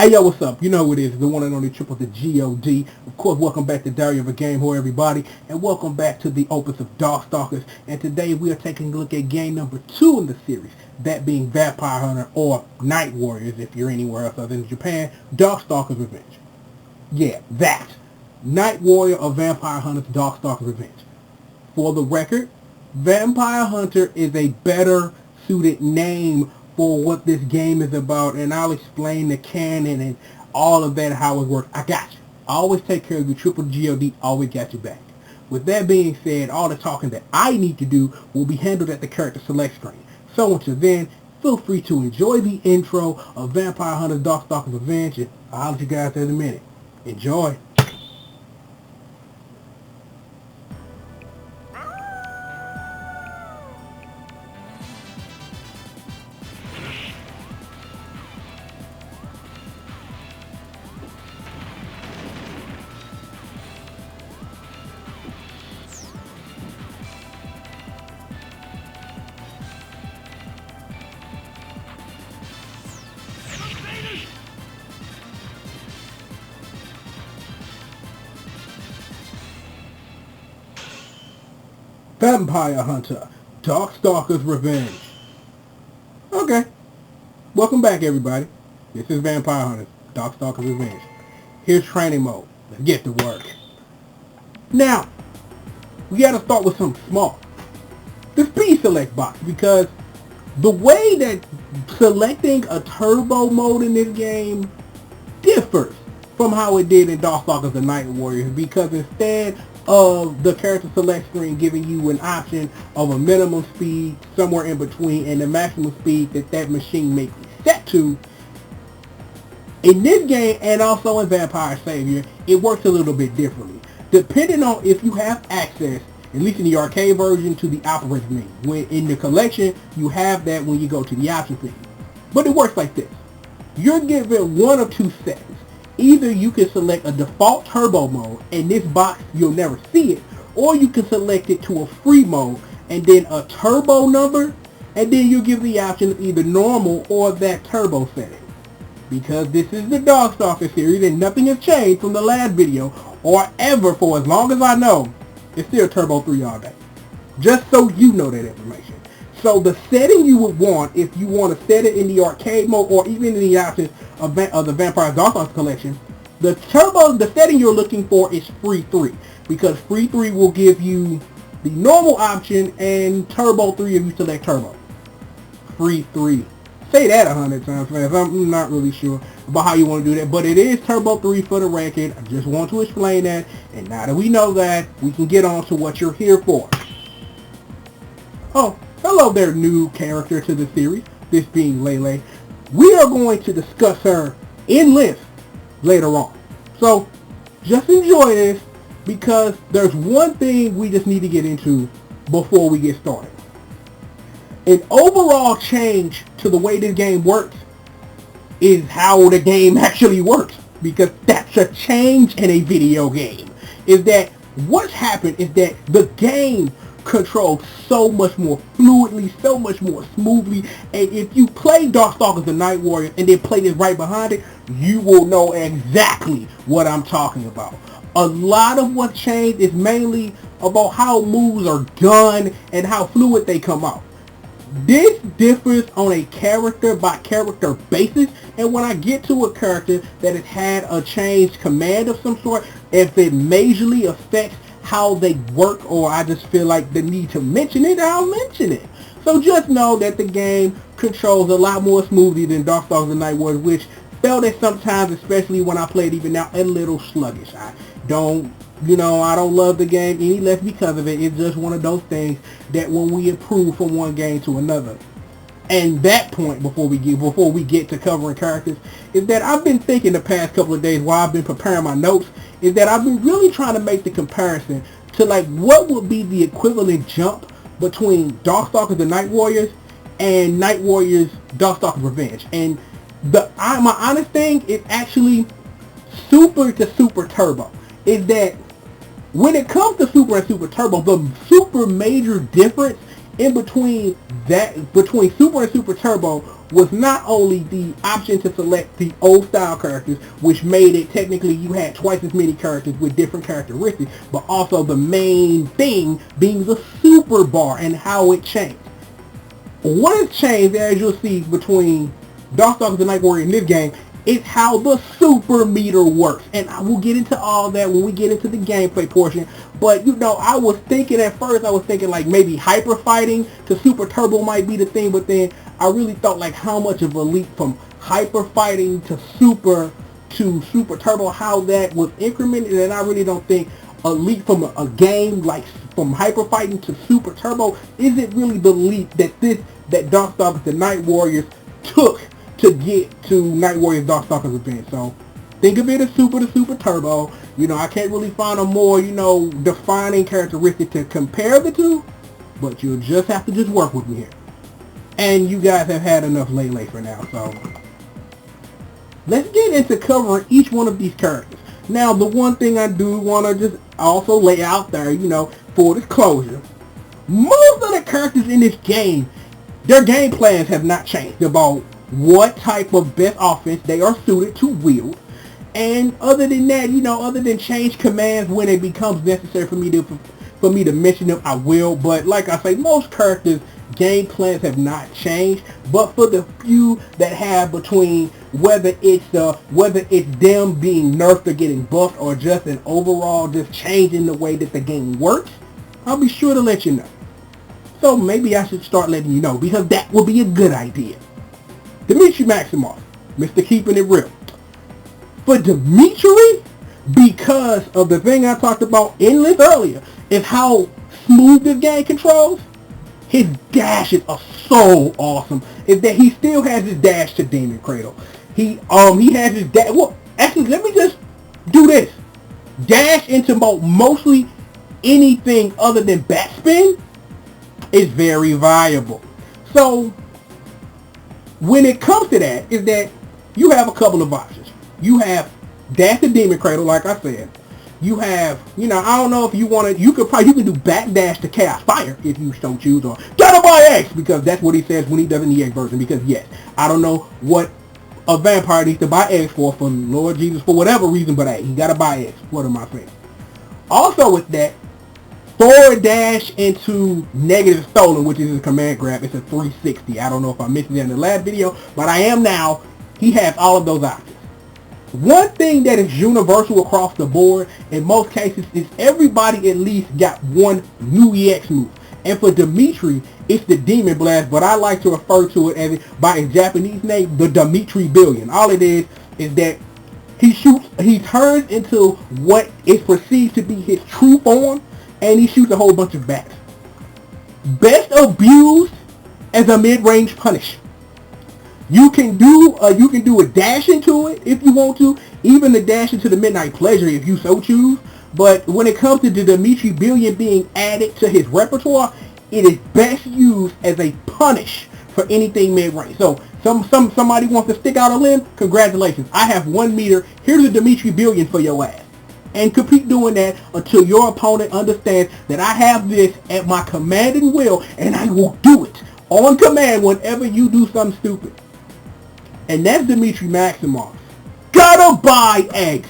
Hey yo, what's up? You know who it is, the one and only triple the G.O.D. Of course, welcome back to Diary of a Game Whore, everybody, and welcome back to the opus of Darkstalkers. And today we are taking a look at game number 2 in the series, that being Vampire Hunter or Night Warriors if you're anywhere else other than Japan, Darkstalkers Revenge. Yeah, that. Night Warrior or Vampire Hunter's Darkstalkers Revenge. For the record, Vampire Hunter is a better suited name for what this game is about, and I'll explain the canon and all of that, how it works. I got you. I always take care of you. Triple G.O.D. always got you back. With that being said, all the talking that I need to do will be handled at the character select screen. So until then, feel free to enjoy the intro of Vampire Hunter Darkstalkers Revenge, and I'll let you guys in a minute. Enjoy. Vampire Hunter Darkstalkers Revenge. Okay. Welcome back, everybody. This is Vampire Hunter Darkstalkers Revenge. Here's training mode. Let's get to work. Now, we gotta start with something small. The speed select box, because the way that selecting a turbo mode in this game differs from how it did in Darkstalkers and Night Warriors, because instead of the character select screen giving you an option of a minimum speed somewhere in between and the maximum speed that machine may be set to, in this game and also in Vampire Savior, it works a little bit differently. Depending on if you have access, at least in the arcade version, to the operator menu. When in the collection, you have that when you go to the options menu. But it works like this. You're given one of two settings. Either you can select a default turbo mode, and this box you'll never see it, or you can select it to a free mode, and then a turbo number, and then you give the option of either normal or that turbo setting. Because this is the Darkstalkers series, and nothing has changed from the last video, or ever for as long as I know, it's still Turbo 3 all day. Just so you know that information. So the setting you would want, if you want to set it in the arcade mode or even in the options of the Vampire Darkstalkers collection, the setting you're looking for is free 3, because free 3 will give you the normal option and Turbo 3 if you select Turbo. Free 3. Say that 100 times fast. I'm not really sure about how you want to do that, but it is Turbo 3 for the record. I just want to explain that, and now that we know that, we can get on to what you're here for. Oh, hello there, new character to the series, this being Lele. We are going to discuss her in length later on. So, just enjoy this, because there's one thing we just need to get into before we get started. An overall change to the way this game works is how the game actually works, because that's a change in a video game. Is that what's happened is that the game controls so much more fluidly, so much more smoothly, and if you play Darkstalkers and Night Warriors and then play this right behind it, you will know exactly what I'm talking about. A lot of what changed is mainly about how moves are done and how fluid they come out. This differs on a character by character basis, and when I get to a character that has had a changed command of some sort, if it majorly affects how they work, or I just feel like the need to mention it, I'll mention it. So just know that the game controls a lot more smoothly than Darkstalkers and Night Warriors, which felt at sometimes, especially when I played even now, a little sluggish. I don't love the game any less because of it. It's just one of those things that when we improve from one game to another. And that point, before we get to covering characters, is that I've been thinking the past couple of days while I've been preparing my notes, is that I've been really trying to make the comparison to like what would be the equivalent jump between Darkstalkers and Night Warriors and Night Warriors Darkstalkers Revenge. And my honest thing is actually Super to Super Turbo. Is that when it comes to Super and Super Turbo, the super major difference in between Super and Super Turbo was not only the option to select the old style characters, which made it technically you had twice as many characters with different characteristics, but also the main thing being the super bar and how it changed. What has changed, as you'll see, between Darkstalkers and Night Warrior in this game is how the super meter works. And I will get into all that when we get into the gameplay portion. But, you know, I was thinking at first, like maybe hyper fighting to Super Turbo might be the thing. But then I really thought like how much of a leap from hyper fighting to Super Turbo, how that was incremented. And I really don't think a leap from a game like from hyper fighting to Super Turbo isn't really the leap that Darkstalkers and Night Warriors took to get to Night Warriors Darkstalkers event. So think of it as Super to Super Turbo. You know, I can't really find a more, you know, defining characteristic to compare the two, but you'll just have to just work with me here. And you guys have had enough Lele for now, so let's get into covering each one of these characters. Now, the one thing I do want to just also lay out there, you know, for disclosure, most of the characters in this game, their game plans have not changed about what type of best offense they are suited to wield. And other than that, you know, other than change commands when it becomes necessary for me to mention them, I will. But like I say, most characters' game plans have not changed. But for the few that have, between whether it's them being nerfed or getting buffed or just an overall just change in the way that the game works, I'll be sure to let you know. So maybe I should start letting you know, because that would be a good idea. DEMITRI Maximoff, Mr. Keeping It Real. For DEMITRI, because of the thing I talked about in this earlier, is how smooth this game controls, his dashes are so awesome. Is that he still has his dash to Demon Cradle. He has his dash. Well, actually, let me just do this. Dash into mostly anything other than backspin is very viable. So when it comes to that, is that you have a couple of options. You have dash to Demon Cradle, like I said. You have, you know, I don't know if you want to, you can do back dash to Chaos Fire if you don't choose, or gotta buy X, because that's what he says when he does an EX version, because yes, I don't know what a vampire needs to buy X for Lord Jesus, for whatever reason, but hey, he gotta buy X. What am I saying? Also with that, forward dash into negative stolen, which is a command grab. It's a 360. I don't know if I mentioned that in the last video, but I am now. He has all of those options. One thing that is universal across the board in most cases is everybody at least got one new EX move. And for DEMITRI, it's the Demon Blast, but I like to refer to it as by its Japanese name, the DEMITRI Billion. All it is that he turns into what is perceived to be his true form, and he shoots a whole bunch of bats. Best abused as a mid-range punish. You can do a dash into it if you want to, even the dash into the Midnight Pleasure if you so choose. But when it comes to the DEMITRI Billion being added to his repertoire, it is best used as a punish for anything mid-range. So somebody wants to stick out a limb, congratulations. I have 1 meter. Here's a DEMITRI Billion for your ass. And keep doing that until your opponent understands that I have this at my command and will, and I will do it on command whenever you do something stupid. And that's DEMITRI Maximoff. Gotta buy eggs.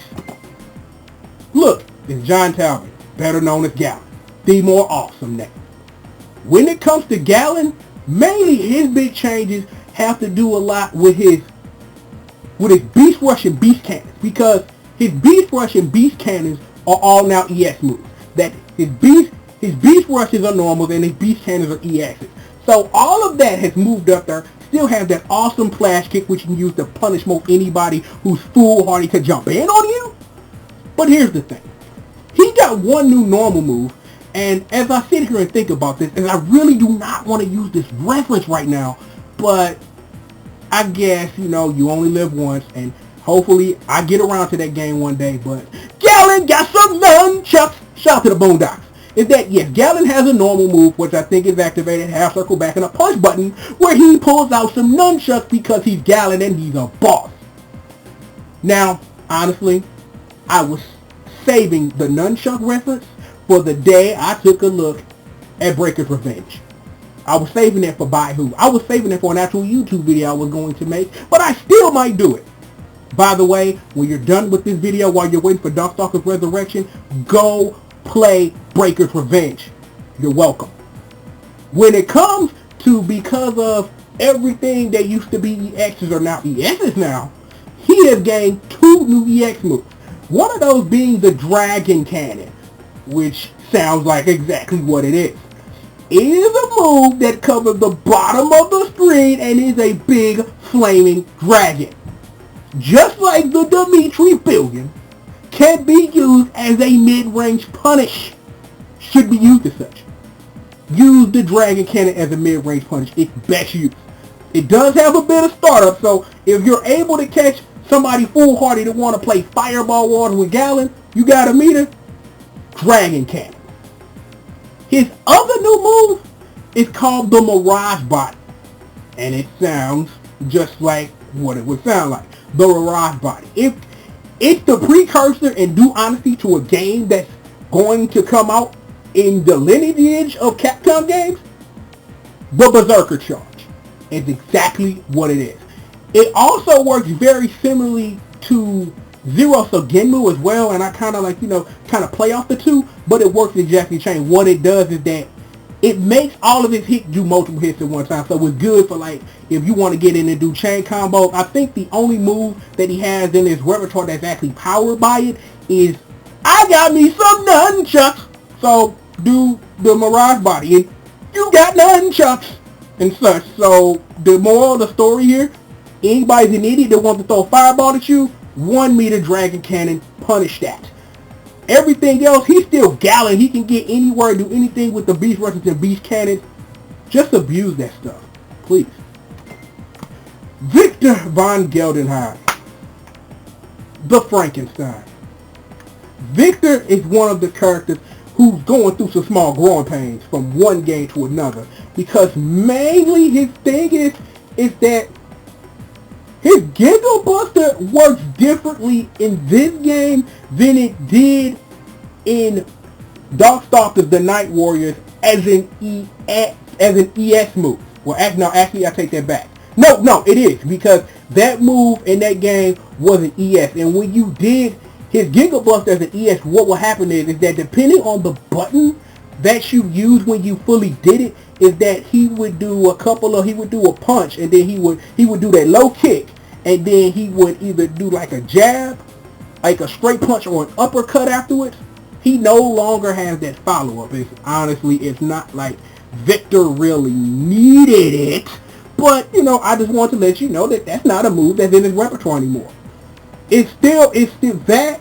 Look, it's John Talbot, better known as Gallon, the more awesome name. When it comes to Gallon, mainly his big changes have to do a lot with his Beast Rush and Beast Cannons, because his Beast Rush and Beast Cannons are all now EX moves. That his Beast Rushes are normals and his Beast Cannons are EXs. So all of that has moved up there. Still have that awesome flash kick which you can use to punish most anybody who's foolhardy to jump in on you. But here's the thing. He got one new normal move, and as I sit here and think about this, and I really do not want to use this reference right now, but I guess, you know, you only live once, and hopefully I get around to that game one day. But Gallon got some nunchucks. Shout out to the Boondocks. Is that, yes, Gallon has a normal move, which I think is activated, half circle back and a punch button, where he pulls out some nunchucks because he's Gallon and he's a boss. Now, honestly, I was saving the nunchuck reference for the day I took a look at Breaker's Revenge. I was saving that for Baihu. I was saving it for an actual YouTube video I was going to make, but I still might do it. By the way, when you're done with this video, while you're waiting for Darkstalkers Resurrection, go play Breaker's Revenge. You're welcome. When it comes to, because of everything that used to be EXs are now ESs now, he has gained 2 new EX moves. One of those being the Dragon Cannon, which sounds like exactly what it is. It is a move that covers the bottom of the screen and is a big flaming dragon. Just like the DEMITRI billion, can be used as a mid-range punish. Should be used as such. Use the Dragon Cannon as a mid-range punish. It's best used. It does have a bit of startup, so if you're able to catch somebody foolhardy that want to play Fireball Water with Gallon, you got a meter, Dragon Cannon. His other new move is called the Mirage Body, and it sounds just like what it would sound like. The Mirage Body. It's the precursor, in due honesty, to a game that's going to come out in the lineage of Capcom games. The Berserker Charge is exactly what it is. It also works very similarly to Zero Sugenmu as well, and I kind of like, kind of play off the two, but it works exactly the same. What it does is that it makes all of his hits do multiple hits at one time, so it's good for, like, if you want to get in and do chain combos. I think the only move that he has in his repertoire that's actually powered by it is, I got me some nunchucks, so do the Mirage Body, and you got nunchucks and such. So the moral of the story here, anybody's an idiot that wants to throw a fireball at you, 1 meter Dragon Cannon, punish that. Everything else, he's still Gallon. He can get anywhere, do anything with the Beast Rushes and Beast Cannons. Just abuse that stuff, please. Victor von Geldenheim, the Frankenstein. Victor is one of the characters who's going through some small growing pains from one game to another, because mainly his thing is that his Giga Buster works differently in this game than it did in Darkstalkers the Night Warriors as an ES move. Well, actually I take that back. No, it is, because that move in that game was an ES, and when you did his Giga Buster as an ES, what will happen is that depending on the button that you use when you fully did it, is that he would do a punch, and then he would do that low kick, and then he would either do like a jab, like a straight punch, or an uppercut afterwards. He no longer has that follow-up. It's not like Victor really needed it, but I just want to let you know that that's not a move that's in his repertoire anymore. It's still that,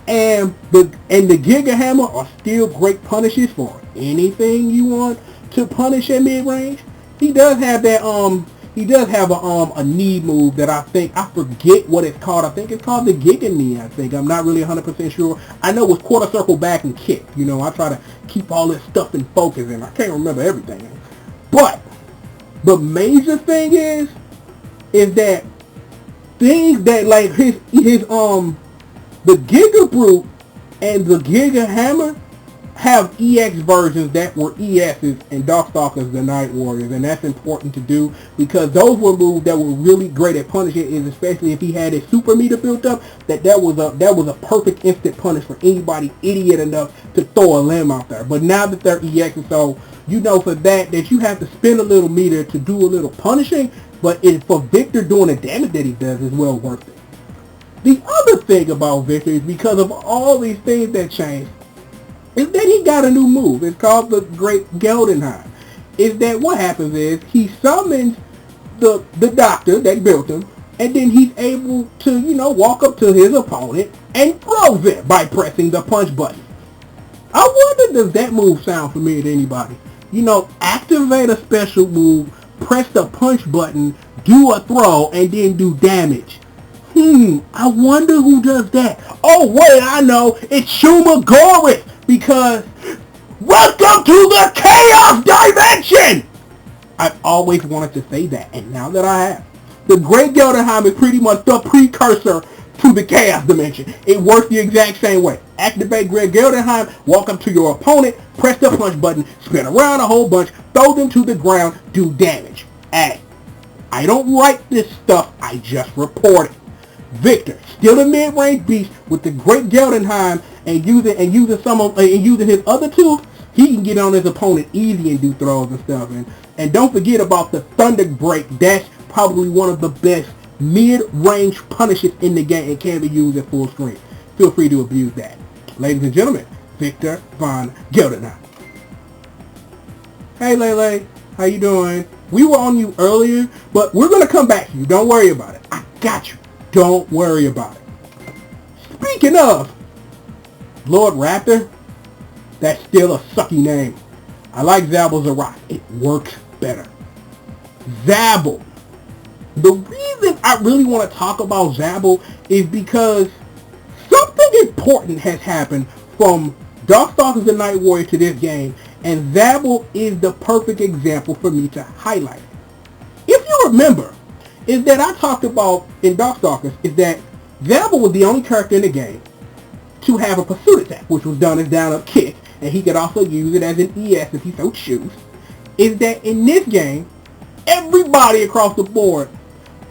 and the Giga Hammer are still great punishes for anything you want to punish at mid-range. He does have that a knee move that I forget what it's called. I think it's called the Giga Knee, I think. I'm not really 100% sure. I know it's quarter circle back and kick. I try to keep all this stuff in focus, and I can't remember everything. But the major thing is that things that, like, his the Giga Brute and the Giga Hammer have EX versions that were ESs in Darkstalkers the Night Warriors, and that's important to do, because those were moves that were really great at punishing, is especially if he had his super meter built up, that was a perfect instant punish for anybody idiot enough to throw a limb out there. But now that they're EXs, so for that you have to spend a little meter to do a little punishing, but for Victor doing the damage that he does is well worth it. The other thing about Victor is, because of all these things that changed, is that he got a new move. It's called the Great Geldenheim. Is that what happens is he summons the doctor that built him, and then he's able to, walk up to his opponent and throws it by pressing the punch button. I wonder, does that move sound familiar to anybody? Activate a special move, press the punch button, do a throw, and then do damage. I wonder who does that. Oh, wait, I know. It's Shumagoris, because welcome to the Chaos Dimension! I've always wanted to say that, and now that I have. The Great Geldenheim is pretty much the precursor to the chaos dimension. It works the exact same way. Activate Greg Geldenheim, walk up to your opponent, press the punch button, spin around a whole bunch, throw them to the ground, do damage. Hey, I don't write this stuff, I just report it. Victor, still a mid-range beast with the great Geldenheim and using his other tools, he can get on his opponent easy and do throws and stuff. And don't forget about the Thunder Break. That's probably one of the best mid-range punishes in the game and can be used at full screen. Feel free to abuse that. Ladies and gentlemen, Victor von Geldenheim. Hey Lele, how you doing? We were on you earlier, but we're going to come back to you. Don't worry about it. I got you. Don't worry about it. Speaking of Lord Raptor, that's still a sucky name. I like Zabel Zarok. It works better. Zabel. The reason I really want to talk about Zabel is because something important has happened from Darkstalkers and Night Warrior to this game, and Zabel is the perfect example for me to highlight. If you remember, is that I talked about in Darkstalkers is that Zabel was the only character in the game to have a pursuit attack, which was done as down-up kick, and he could also use it as an ES if he so choose. Is that in this game, everybody across the board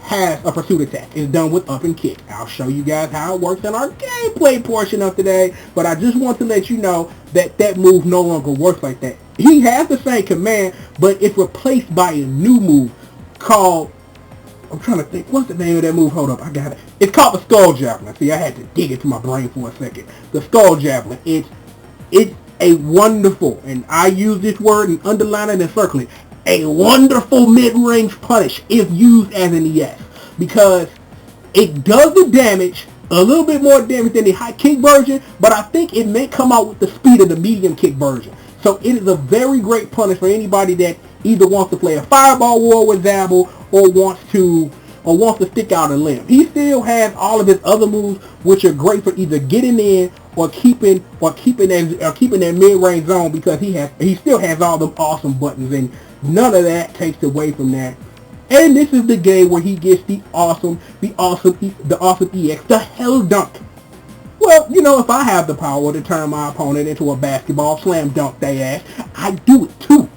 has a pursuit attack. It's done with up and kick. I'll show you guys how it works in our gameplay portion of today, but I just want to let you know that that move no longer works like that. He has the same command, but it's replaced by a new move called, I'm trying to think, what's the name of that move? Hold up, I got it. It's called the Skull Javelin. See, I had to dig into my brain for a second. The Skull Javelin. It's a wonderful, and I use this word and underline it and circle it, a wonderful mid-range punish if used as an ES, because it does the damage, a little bit more damage than the high kick version, but I think it may come out with the speed of the medium kick version. So it is a very great punish for anybody that either wants to play a fireball war with Zabel or wants to stick out a limb. He still has all of his other moves, which are great for either getting in or keeping that mid-range zone, because he still has all them awesome buttons, and none of that takes away from that. And this is the game where he gets the awesome EX, the Hell Dunk. Well, you know, if I have the power to turn my opponent into a basketball, slam dunk they ass, I do it too.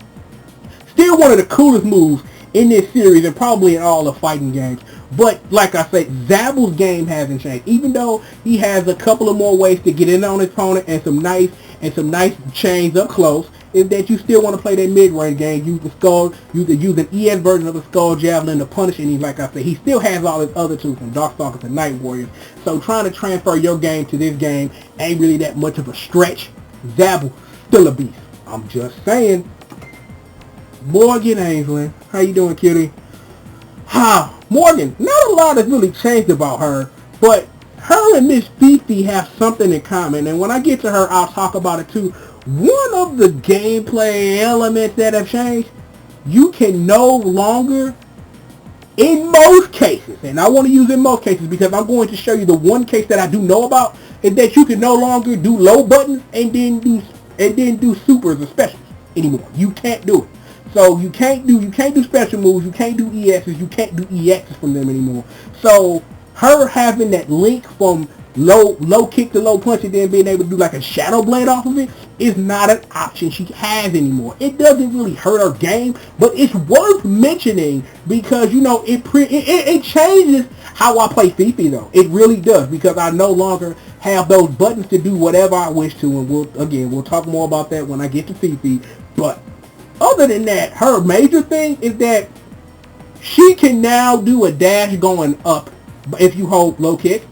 Still one of the coolest moves in this series and probably in all the fighting games. But like I said, Zabel's game hasn't changed. Even though he has a couple of more ways to get in on his opponent and some nice chains up close, is that you still want to play that mid-range game. Use an ES version of the Skull Javelin to punish, and like I said, he still has all his other tools from Darkstalkers and Night Warriors. So trying to transfer your game to this game ain't really that much of a stretch. Zabel, still a beast. I'm just saying. Morrigan Ainsley, how you doing, cutie? Morrigan, not a lot has really changed about her, but her and Miss Fifi have something in common, and when I get to her, I'll talk about it too. One of the gameplay elements that have changed, you can no longer, in most cases, and I want to use in most cases because I'm going to show you the one case that I do know about, is that you can no longer do low buttons and then do supers or specials anymore. You can't do it. So you can't do special moves, you can't do ESs, you can't do EXs from them anymore. So her having that link from low kick to low punch and then being able to do like a shadow blade off of it is not an option she has anymore. It doesn't really hurt her game, but it's worth mentioning because, you know, it changes how I play Fifi though. It really does, because I no longer have those buttons to do whatever I wish to, and we'll talk more about that when I get to Fifi. But other than that, her major thing is that she can now do a dash going up if you hold low kick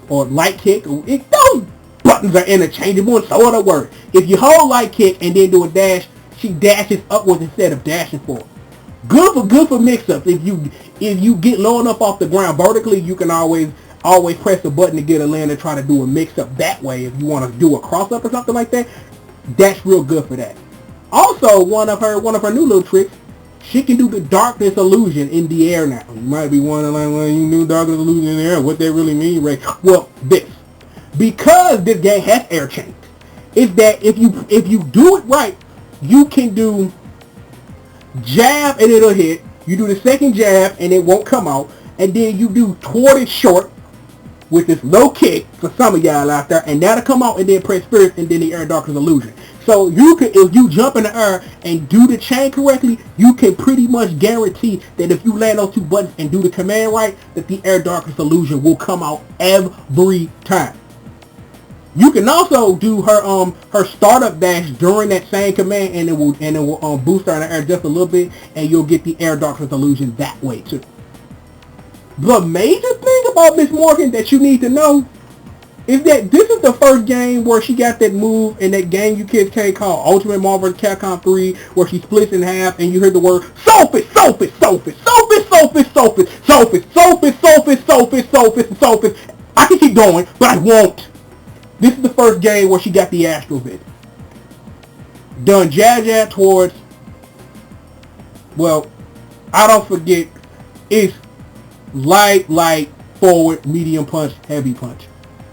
or light kick. Those buttons are interchangeable and so are the words. If you hold light kick and then do a dash, she dashes upwards instead of dashing forward. Good for mix-ups. If you get low enough off the ground vertically, you can always press the button to get a land and try to do a mix-up that way. If you want to do a cross-up or something like that, that's real good for that. Also, one of her new little tricks, she can do the darkness illusion in the air now. You might be wondering, like, well, you knew darkness illusion in the air. What that really mean, Ray? Well, because this game has air chains, is that if you do it right, you can do jab and it'll hit. You do the second jab and it won't come out, and then you do toward it short, with this low kick for some of y'all out there, and that'll come out and then press first and then the Air Darkness illusion. So you can, if you jump in the air and do the chain correctly, you can pretty much guarantee that if you land those two buttons and do the command right, that the Air Darkness illusion will come out every time. You can also do her startup dash during that same command, and it will boost her in the air just a little bit, and you'll get the Air Darkness illusion that way too. The major thing about Miss Morrigan that you need to know is that this is the first game where she got that move in that game you kids can't call Ultimate Marvel vs. Capcom 3, where she splits in half and you hear the word Sophis, Sophis, Sophis, Sophis, Sophis, Sophis, Sophis, Sophis, Sophis, Sophis, Sophis, Sophis. I can keep going, but I won't. This is the first game where she got the Astral Vision. Done jab towards, well, I don't forget, it's light, forward, medium punch, heavy punch.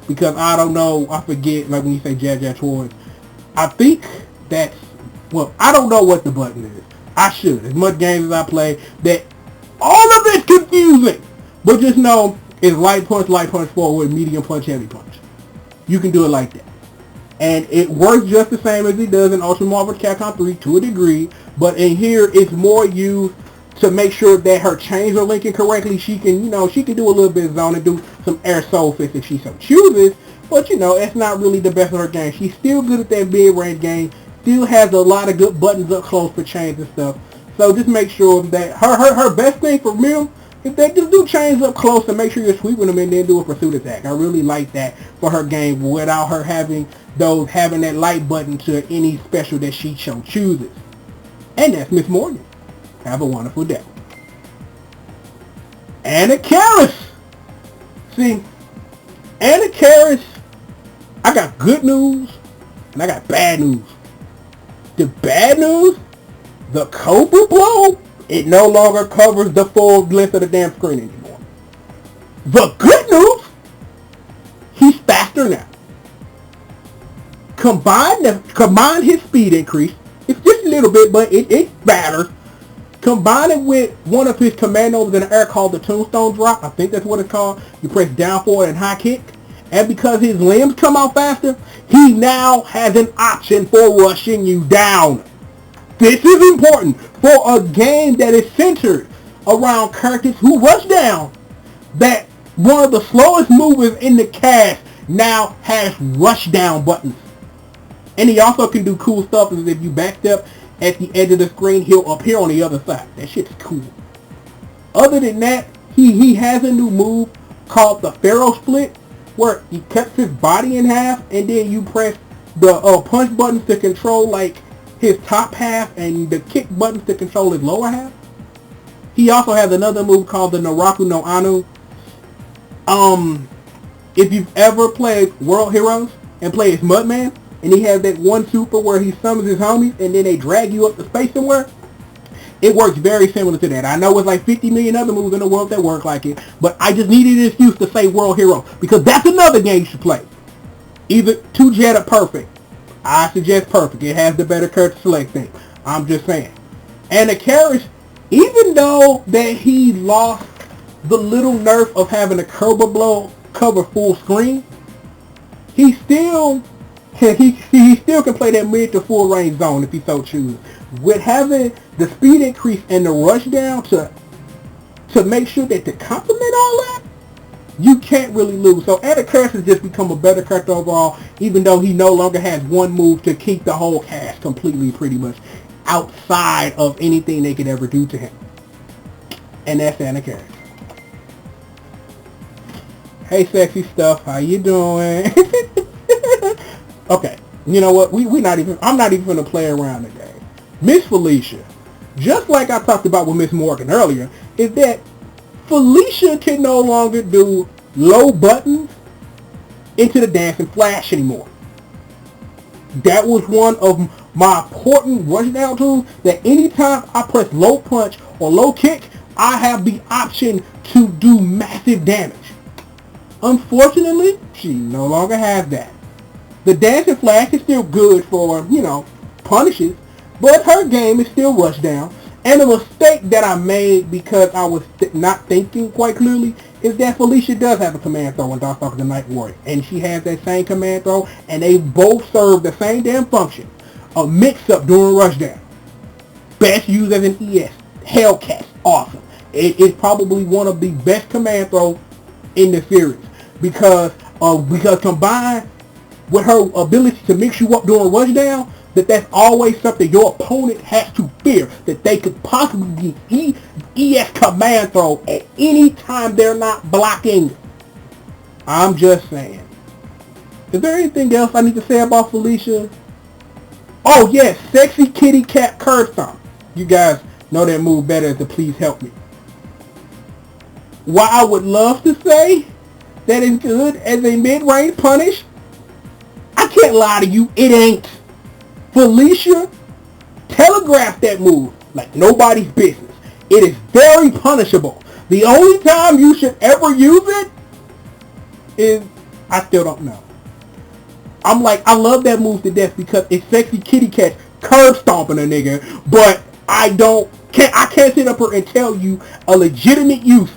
Because I don't know, I forget, like when you say jab towards, I think that's, well, I don't know what the button is. I should, as much games as I play, that all of it's confusing. But just know, it's light punch forward, medium punch, heavy punch. You can do it like that. And it works just the same as it does in Ultimate Marvel vs. Capcom 3 to a degree. But in here, it's more used to make sure that her chains are linking correctly. She can, she can do a little bit of zone and do some air soul fist if she so chooses. But, it's not really the best of her game. She's still good at that mid-range game. Still has a lot of good buttons up close for chains and stuff. So just make sure that her best thing for me is that just do chains up close and make sure you're sweeping them and then do a pursuit attack. I really like that for her game without her having that light button to any special that she chooses. And that's Miss Morrigan. Have a wonderful day. Anna Karis. See, Anna Karis, I got good news and I got bad news. The bad news, the Cobra Blow, it no longer covers the full length of the damn screen anymore. The good news, he's faster now. Combine his speed increase. It's just a little bit, but it matters. Combine it with one of his commandos in the air called the Tombstone Drop. I think that's what it's called. You press down forward and high kick. And because his limbs come out faster, he now has an option for rushing you down. This is important for a game that is centered around characters who rush down. That one of the slowest movers in the cast now has rush down buttons. And he also can do cool stuff as if you backstep at the edge of the screen, he'll appear on the other side. That shit's cool. Other than that, he has a new move called the Pharaoh Split, where he cuts his body in half, and then you press the punch buttons to control like his top half, and the kick buttons to control his lower half. He also has another move called the Naraku no Anu. If you've ever played World Heroes and played as Mudman, and he has that one super where he summons his homies and then they drag you up to space somewhere, it works very similar to that. I know it's like 50 million other moves in the world that work like it, but I just needed an excuse to say World Hero, because that's another game you should play. Either 2Jet or Perfect. I suggest Perfect. It has the better character select thing. I'm just saying. And the Karis, even though that he lost the little nerf of having a Cobra Blow cover full screen, he still can play that mid to full range zone if he so chooses. With having the speed increase and the rush down to make sure that to complement all that, you can't really lose. So Anna Karis has just become a better character overall, even though he no longer has one move to keep the whole cast completely pretty much outside of anything they could ever do to him. And that's Anna Karis. Hey sexy stuff, how you doing? Okay, you know what? I'm not even gonna play around today. Miss Felicia, just like I talked about with Miss Morrigan earlier, is that Felicia can no longer do low buttons into the dancing flash anymore. That was one of my important rush down tools, that anytime I press low punch or low kick, I have the option to do massive damage. Unfortunately, she no longer has that. The dancing flash is still good for, punishes, but her game is still rush down. And the mistake that I made because I was not thinking quite clearly is that Felicia does have a command throw in Darkstalkers the Night Warrior, and she has that same command throw, and they both serve the same damn function. A mix-up during rushdown. Best used as an ES. Hellcat, awesome. It is probably one of the best command throws in the series because combined with her ability to mix you up during rushdown, that's always something your opponent has to fear, that they could possibly get ES command throw at any time they're not blocking. I'm just saying. Is there anything else I need to say about Felicia? Oh yes, sexy kitty cat curve stomp. You guys know that move better than Please Help Me. While I would love to say that it's good as a mid-range punish, I can't lie to you, it ain't. Felicia telegraphed that move like nobody's business. It is very punishable. The only time you should ever use it is, I still don't know. I'm like, I love that move to death because it's sexy kitty cat curb stomping a nigga, but I can't sit up here and tell you a legitimate use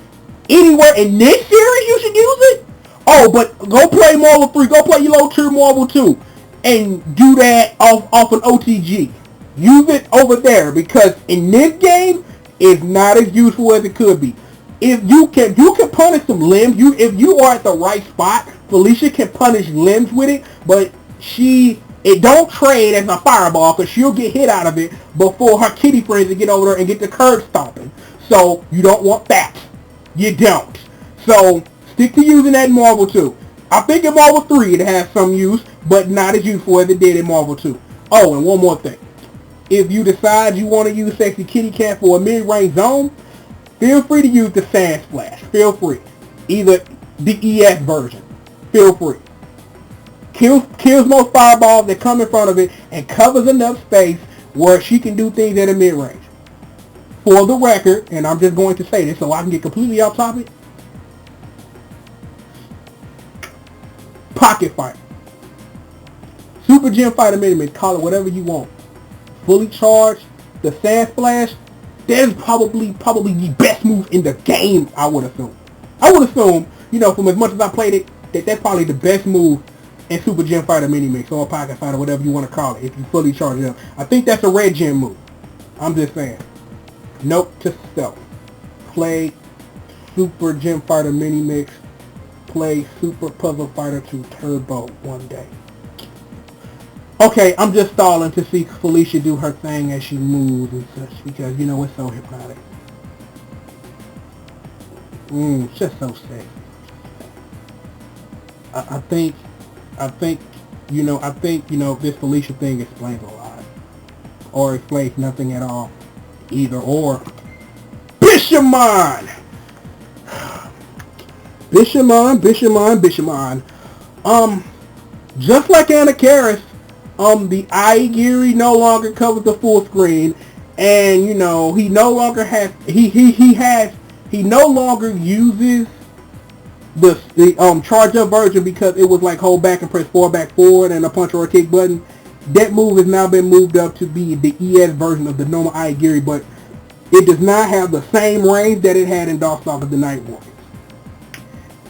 anywhere in this series you should use it. Oh, but go play Marvel 3, go play your low tier Marvel 2, and do that off an OTG. Use it over there because in this game, it's not as useful as it could be. If you can punish some limbs. If you are at the right spot, Felicia can punish limbs with it, but it don't trade as a fireball because she'll get hit out of it before her kitty friends will get over there and get the curb stomping. So you don't want that. You don't. So stick to using that in Marvel 2. I think in Marvel 3 it has some use, but not as useful as it did in Marvel 2. Oh, and one more thing. If you decide you want to use Sexy Kitty Cat for a mid-range zone, feel free to use the SASQUATCH. Feel free. Either the ES version. Feel free. Kills most fireballs that come in front of it and covers enough space where she can do things at a mid-range. For the record, and I'm just going to say this so I can get completely off topic, Pocket Fighter. Super Gym Fighter Mini-Mix, call it whatever you want. Fully charged, the Sand Splash, that is probably the best move in the game, I would assume. I would assume, from as much as I played it, that's probably the best move in Super Gym Fighter Mini-Mix, or Pocket Fighter, whatever you want to call it, if you fully charge it up. I think that's a red gym move. I'm just saying. Note to self. Play Super Gym Fighter Mini-Mix. Play Super Puzzle Fighter 2 Turbo one day. Okay, I'm just stalling to see Felicia do her thing as she moves and such, because, it's so hypnotic. It's just so sick. I think, this Felicia thing explains a lot. Or explains nothing at all. Either or. Bishamon! Bishamon. Just like Anna Karis, the Aigiri no longer covers the full screen, and he no longer has he no longer uses the charge up version because it was like hold back and press forward and a punch or a kick button. That move has now been moved up to be the ES version of the normal Aigiri, but it does not have the same range that it had in Darkstalkers the Night Warriors.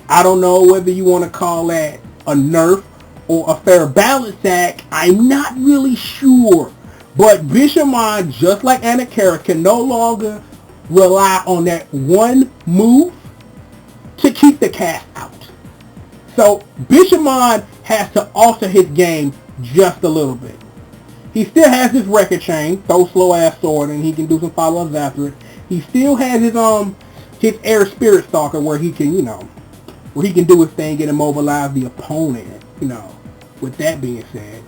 I don't know whether you want to call that a nerf or a fair balance act. I'm not really sure. But Bishamon, just like Anna Karis, can no longer rely on that one move to keep the cast out. So Bishamon has to alter his game just a little bit. He still has his record chain, throw slow ass sword, and he can do some follow-ups after it. He still has his air spirit stalker where he can, where he can do his thing and immobilize the opponent, with that being said.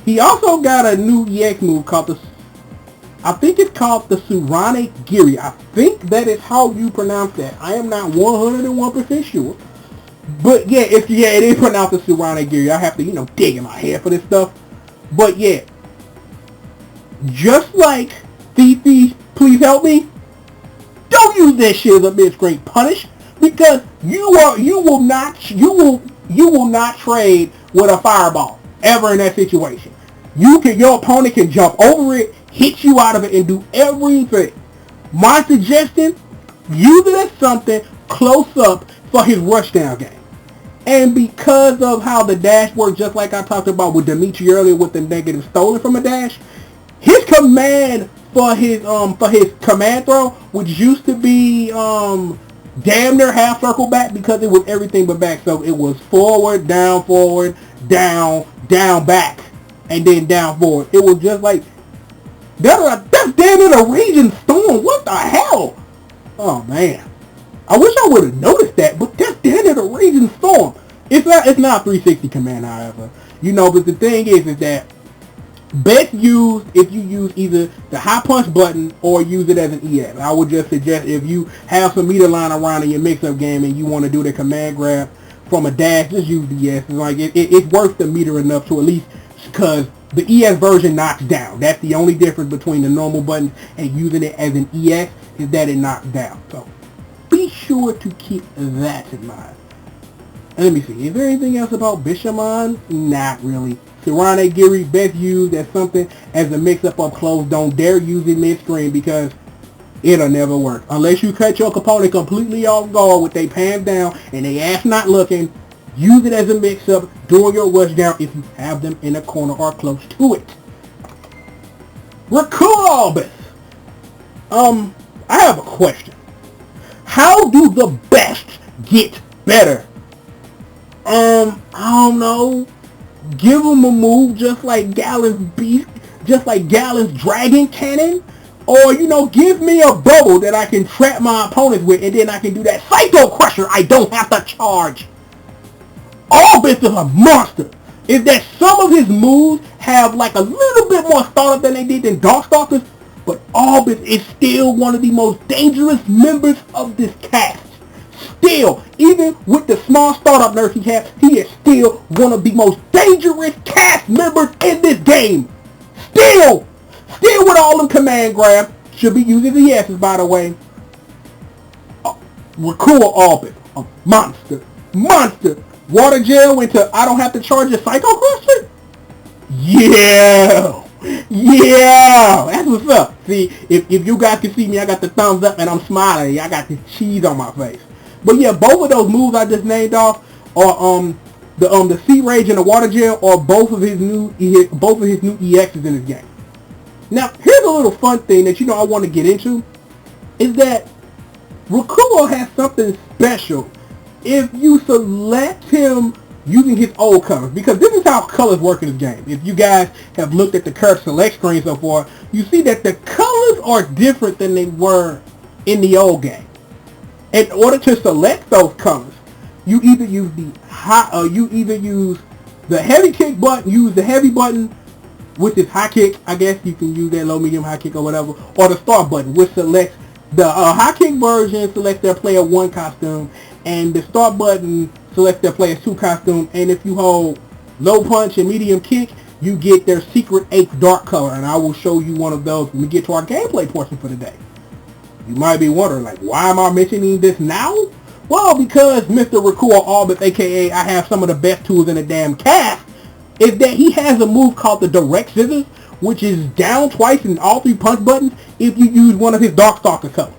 He also got a new EX move called I think it's called the Surane Giri. I think that is how you pronounce that. I am not 101% sure. But yeah, it is pronounced the Surane Giri. I have to, dig in my head for this stuff. But yeah, just like Fifi, Please Help Me, don't use that shit as a mid-screen punish because you will not trade with a fireball ever in that situation. Your opponent can jump over it, hit you out of it, and do everything. My suggestion, use it as something close up for his rushdown game. And because of how the dash works, just like I talked about with DEMITRI earlier with the negative stolen from a dash, his command for his command throw, which used to be damn near half circle back because it was everything but back. So it was forward, down, down, back, and then down forward. It was just like that's damn near a raging storm. What the hell? Oh man. I wish I would have noticed that, but that's damn near a raging storm. It's not a 360 command, however. You know, but the thing is that best used if you use either the high punch button or use it as an ES. I would just suggest if you have some meter line around in your mix-up game and you want to do the command grab from a dash, just use the ES. Like it's worth the meter enough to at least, because the ES version knocks down. That's the only difference between the normal button and using it as an ES, is that it knocks down. So be sure to keep that in mind. And let me see, is there anything else about Bishamon? Not really. Sirane Giri, best used as something as a mix-up up close. Don't dare use it mid-screen because it'll never work. Unless you cut your opponent completely off guard with their pants down and they ass not looking, use it as a mix-up during your rush down if you have them in a corner or close to it. Recall. I have a question. How do the best get better? I don't know. Give them a move just like Galen's Dragon Cannon, or give me a bubble that I can trap my opponents with, and then I can do that Psycho Crusher. I don't have to charge. Orbis is a monster. Is that some of his moves have like a little bit more startup than they did in Darkstalkers, but Orbis is still one of the most dangerous members of this cast. Still, even with the small startup nerfs he has, he is still one of the most dangerous cast members in this game. Still with all them command grabs, should be using the S's, by the way. Recall Orbis, a monster. Water gel into I don't have to charge a Psycho Crusher? Yeah, that's what's up. See, if you guys can see me, I got the thumbs up and I'm smiling. I got the cheese on my face. But yeah, both of those moves I just named off are the Sea Rage and the Water Gel are both of his new EXs in his game. Now, here's a little fun thing that I want to get into, is that Rakuo has something special if you select him using his old colors, because this is how colors work in this game. If you guys have looked at the current select screen so far, you see that the colors are different than they were in the old game. In order to select those colors, you either use the heavy kick button, use the heavy button, which is high kick. I guess you can use that low, medium, high kick or whatever, or the start button, which selects the high kick version selects their player 1 costume, and the start button selects their player 2 costume. And if you hold low punch and medium kick, you get their secret 8th dark color, and I will show you one of those when we get to our gameplay portion for today. You might be wondering, like, why am I mentioning this now? Well, because Mr. Rakuo Orbis, aka I have some of the best tools in the damn cast, is that he has a move called the Direct Scissors, which is down twice in all 3 punch buttons if you use one of his Darkstalker colors.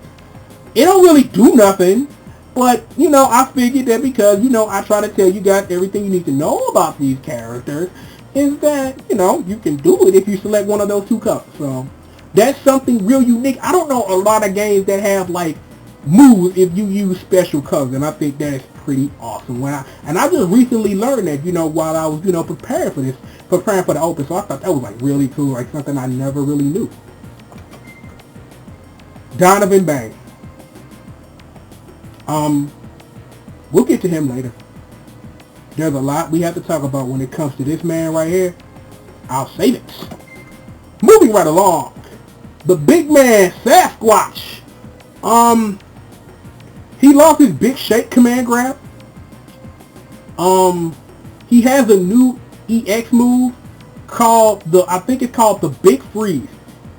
It don't really do nothing, but, I figured that because, I try to tell you guys everything you need to know about these characters, is that, you can do it if you select one of those 2 colors. So that's something real unique. I don't know a lot of games that have like moves if you use special colors, and I think that is pretty awesome. I just recently learned that, while I was, preparing for the open, so I thought that was like really cool, like something I never really knew. Donovan Bang. We'll get to him later. There's a lot we have to talk about when it comes to this man right here. I'll save it. Moving right along. The big man, SASQUATCH. He lost his big shake command grab. He has a new EX move called I think it's called the Big Freeze.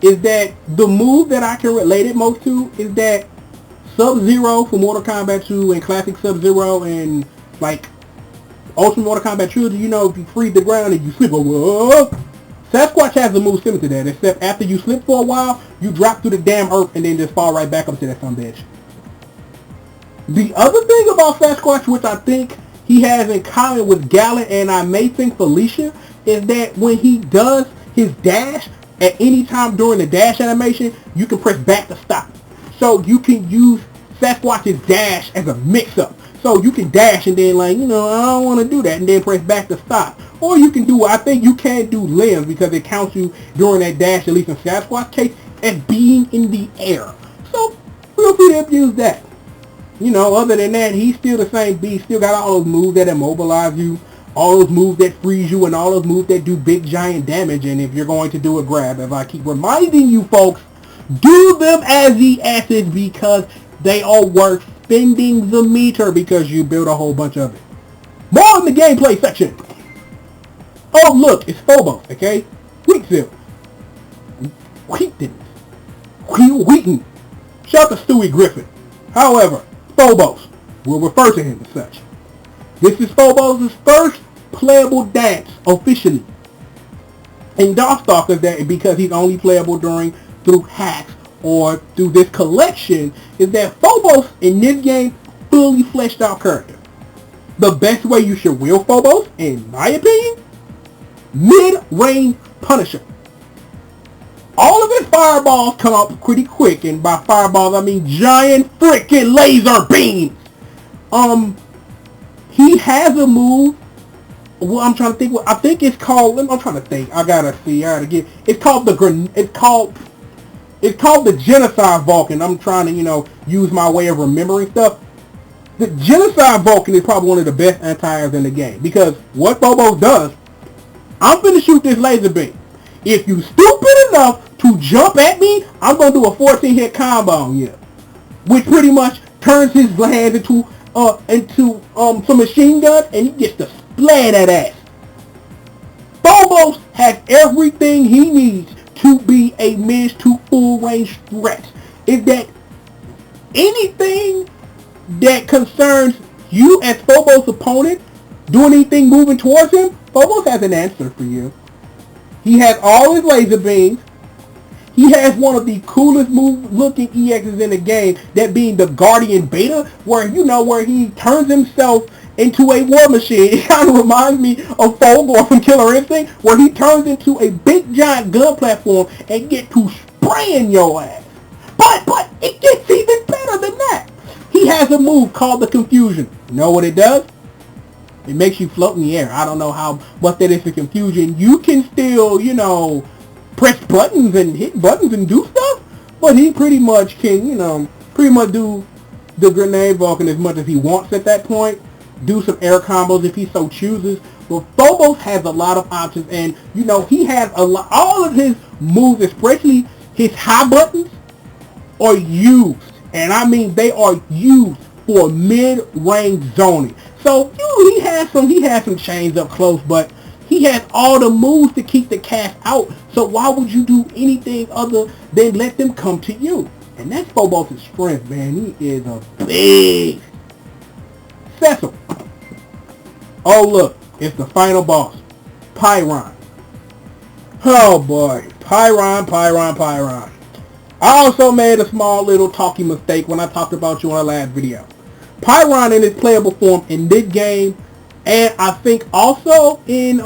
Is that the move that I can relate it most to is that Sub-Zero for Mortal Kombat 2 and Classic Sub-Zero and like Ultimate Mortal Kombat Trilogy, if you freeze the ground and you slip over. SASQUATCH has a move similar to that, except after you slip for a while, you drop through the damn earth and then just fall right back up to that sumbitch. The other thing about Sasquatch, which I think he has in common with Gallon, and I may think Felicia, is that when he does his dash, at any time during the dash animation, you can press back to stop. So you can use Sasquatch's dash as a mix-up. So you can dash and then like, I don't want to do that, and then press back to stop. Or you can do, I think you can do limbs because it counts you during that dash, at least in Sasquatch's case, as being in the air. So feel free to abuse that. Other than that, he's still the same beast. Still got all those moves that immobilize you, all those moves that freeze you, and all those moves that do big giant damage. And if you're going to do a grab, as I keep reminding you folks, do them as the S's because they are worth spending the meter because you build a whole bunch of it. More in the gameplay section. Oh look, it's Phobos, okay? Wheatville. Wheaton. Shout out to Stewie Griffin. However, Phobos, we'll refer to him as such. This is Phobos' first playable dance officially. In Darkstalkers, that because he's only playable through hacks or through this collection, is that Phobos in this game fully fleshed out character. The best way you should wield Phobos, in my opinion, mid-range Punisher. All of his fireballs come out pretty quick, and by fireballs I mean giant freaking laser beams. He has a move. Well, I'm trying to think. I think it's called. I'm trying to think. I gotta get. It's called the Genocide Vulcan. I'm trying to use my way of remembering stuff. The Genocide Vulcan is probably one of the best anti-airs in the game because what Phobos does, I'm finna shoot this laser beam. If you stupid enough to jump at me, I'm gonna do a 14-hit combo on you, which pretty much turns his hands into some machine guns, and he gets to splay that ass. Phobos has everything he needs to be a mid to full range threat. Is that anything that concerns you as Phobos' opponent, doing anything moving towards him, Phobos has an answer for you. He has all his laser beams. He has one of the coolest looking EXs in the game, that being the Guardian Beta, where where he turns himself into a war machine. It kind of reminds me of Fogor from Killer Instinct, where he turns into a big giant gun platform and get to spraying your ass. But it gets even better than that. He has a move called the Confusion. You know what it does? It makes you float in the air. I don't know what that is for confusion. You can still, press buttons and hit buttons and do stuff, but he pretty much can, do the Grenade Vulcan as much as he wants at that point. Do some air combos if he so chooses. But Phobos has a lot of options, and he has all of his moves, especially his high buttons, are used, and I mean they are used for mid-range zoning. So he has some chains up close, but he has all the moves to keep the cast out. So why would you do anything other than let them come to you? And that's Phobos' strength, man. He is a big Cecil. Oh look, it's the final boss, Pyron. Oh boy, Pyron. I also made a small little talking mistake when I talked about you on the last video. Pyron in its playable form in this game, and I think also in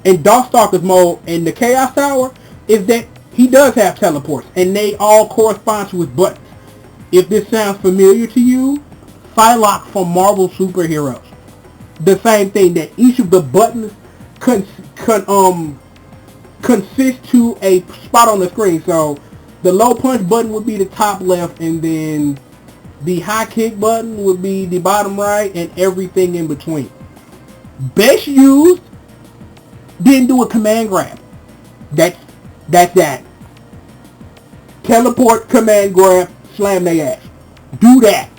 Darkstalkers mode in the Chaos Tower, is that he does have teleports, and they all correspond to his buttons. If this sounds familiar to you, Psylocke from Marvel Superheroes. The same thing, that each of the buttons consist to a spot on the screen. So the low punch button would be the top left, and then the high kick button would be the bottom right, and everything in between. Best used, then do a command grab. That's that. Teleport, command grab, slam their ass. Do that.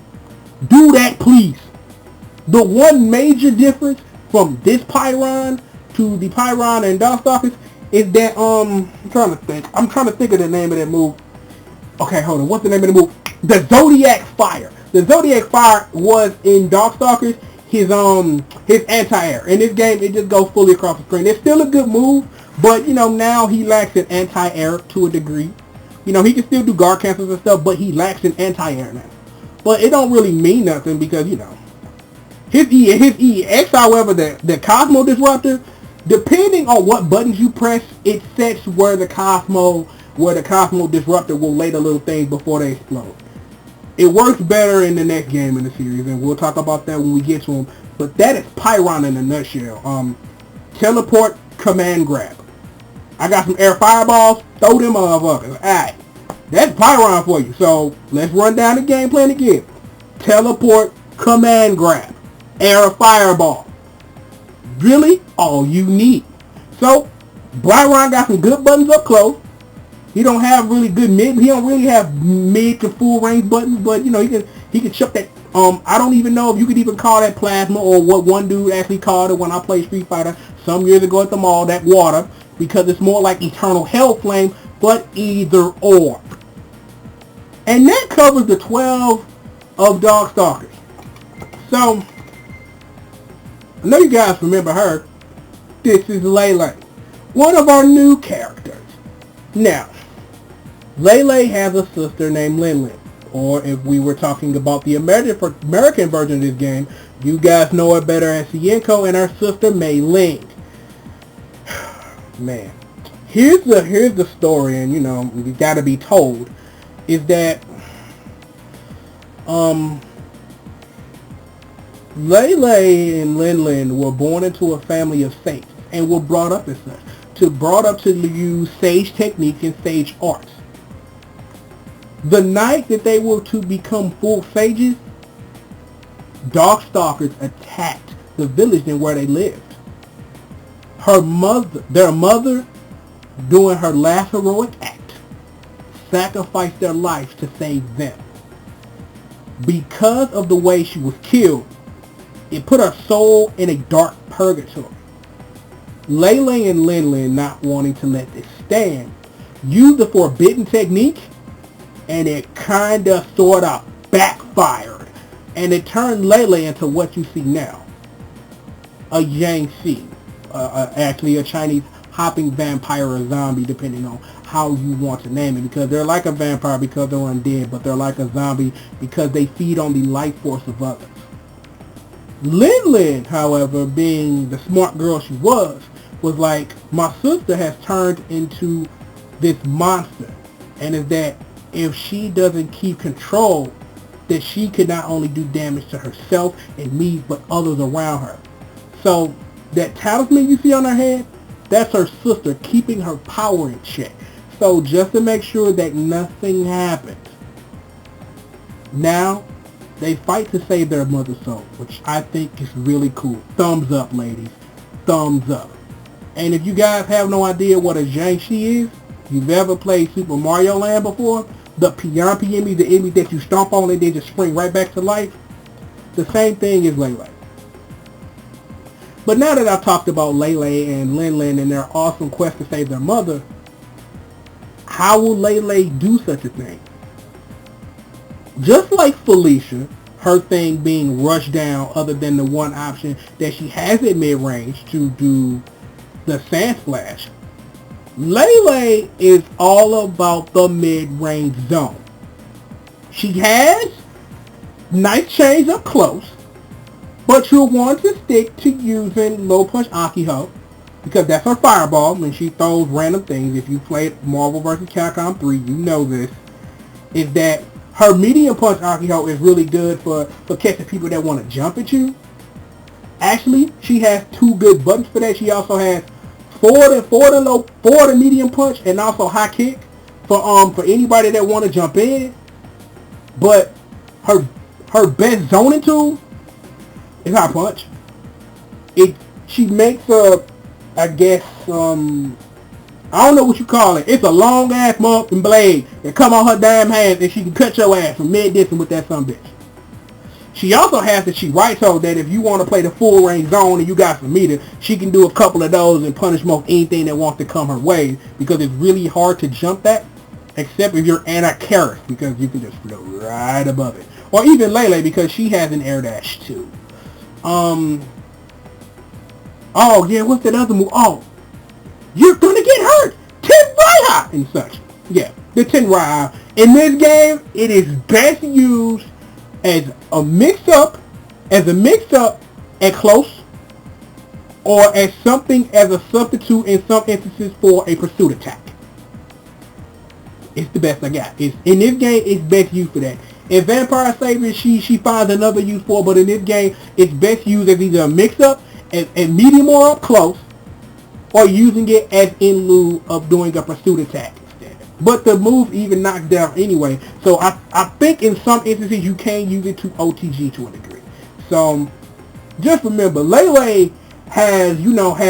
Do that, please. The one major difference from this Pyron to the Pyron and Darkstalkers is that I'm trying to think of the name of that move. Okay, hold on. What's the name of the move? The Zodiac Fire. The Zodiac Fire was in Darkstalkers his anti-air. In this game, it just goes fully across the screen. It's still a good move, but now he lacks an anti-air to a degree. You know, he can still do guard cancels and stuff, but he lacks in anti-air now. But it don't really mean nothing because, you know, his EX, however, the Cosmo Disruptor, depending on what buttons you press, it sets where the Cosmo Disruptor will lay the little things before they explode. It works better in the next game in the series, and we'll talk about that when we get to him. But that is Pyron in a nutshell. Teleport, command grab. I got some air fireballs, throw them motherfuckers. Alright, that's Pyron for you. So, let's run down the game plan again. Teleport, command grab, air fireball. Really all you need. So, Pyron got some good buttons up close. He don't have really good mid. He don't really have mid to full range buttons, but you know he can chuck that. I don't even know if you could even call that plasma or what one dude actually called it when I played Street Fighter some years ago at the mall. That water, because it's more like Eternal Hell Flame, but either or. And that covers the 12 of Darkstalkers. So I know you guys remember her. This is Lele, one of our new characters. Now, Lele has a sister named Lin. Or if we were talking about the American version of this game, you guys know her better as Sienko and her sister Mei Ling. Man, here's the story, and you know, you gotta be told, is that Lele and Lin were born into a family of sages and were brought up as such, brought up to use sage techniques and sage arts. The night that they were to become full sages, Darkstalkers attacked the village in where they lived. Their mother, doing her last heroic act, sacrificed their lives to save them. Because of the way she was killed, it put her soul in a dark purgatory. Lele and Lin, not wanting to let this stand, used the forbidden technique, and it kinda sorta backfired, and it turned Lele into what you see now, a Yangtze, actually a Chinese hopping vampire or zombie, depending on how you want to name it, because they're like a vampire because they're undead, but they're like a zombie because they feed on the life force of others. Lin, however, being the smart girl she was like, my sister has turned into this monster, and is that if she doesn't keep control, that she could not only do damage to herself and me, but others around her. So that talisman you see on her head, that's her sister keeping her power in check. So just to make sure that nothing happens. Now, they fight to save their mother's soul, which I think is really cool. Thumbs up, ladies. Thumbs up. And if you guys have no idea what a Jiangshi is, you've ever played Super Mario Land before, the Piampi enemies, the enemies that you stomp on and they just spring right back to life, the same thing is Lele. But now that I've talked about Lele and Lin and their awesome quest to save their mother, how will Lele do such a thing? Just like Felicia, her thing being rushed down, other than the one option that she has at mid-range to do the Sand Splash, Lele is all about the mid-range zone. She has nice chains up close, but you'll want to stick to using low punch Akiho, because that's her fireball when she throws random things. If you played Marvel vs. Capcom 3, you know this, is that her medium punch Akiho is really good for catching people that want to jump at you. Actually, she has two good buttons for that. She also has forward and medium punch, and also high kick for anybody that want to jump in. But her best zoning tool is high punch. She makes a, I guess, I don't know what you call it. It's a long ass motherfucking blade that come on her damn hands, and she can cut your ass from mid distance with that sumbitch. She also has the Chirito that if you want to play the full range zone and you got some meter, she can do a couple of those and punish most anything that wants to come her way, because it's really hard to jump that, except if you're Anna Karis, because you can just float right above it. Or even Lele, because she has an air dash too. Oh yeah, what's that other move? Oh, you're gonna get hurt! Tenraiha! And such. Yeah, the Tenrai. In this game, it is best used as a mix-up at close, or as something as a substitute in some instances for a pursuit attack. It's the best I got. In this game, it's best used for that. In Vampire Savior, she finds another use for it, but in this game, it's best used as either a mix-up and medium or up close, or using it as in lieu of doing a pursuit attack instead. But the move even knocks down anyway, so I think in some instances you can use it to OTG to a degree. So just remember, Lele has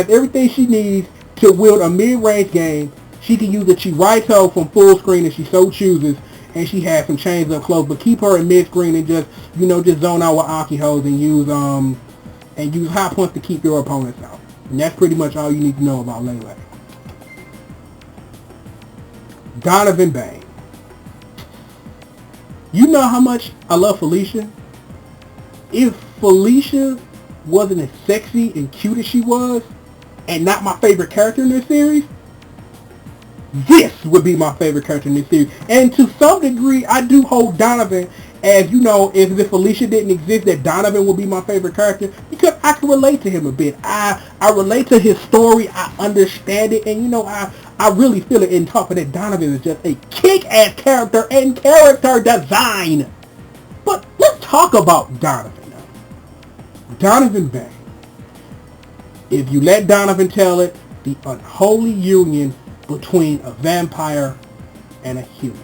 everything she needs to wield a mid-range game. She can use a Chirito from full screen if she so chooses, and she has some chains up close, but keep her in mid-screen and just zone out with Akihos and use high points to keep your opponents out. And that's pretty much all you need to know about Lele. Donovan Bane. You know how much I love Felicia? If Felicia wasn't as sexy and cute as she was, and not my favorite character in this series, this would be my favorite character in this series. And to some degree, I do hold Donovan as, if Felicia didn't exist, that Donovan would be my favorite character, because I can relate to him a bit. I relate to his story. I understand it, and I really feel it. In top of that, Donovan is just a kick-ass character and character design. But let's talk about Donovan now. Donovan Bane. If you let Donovan tell it, the unholy union between a vampire and a human.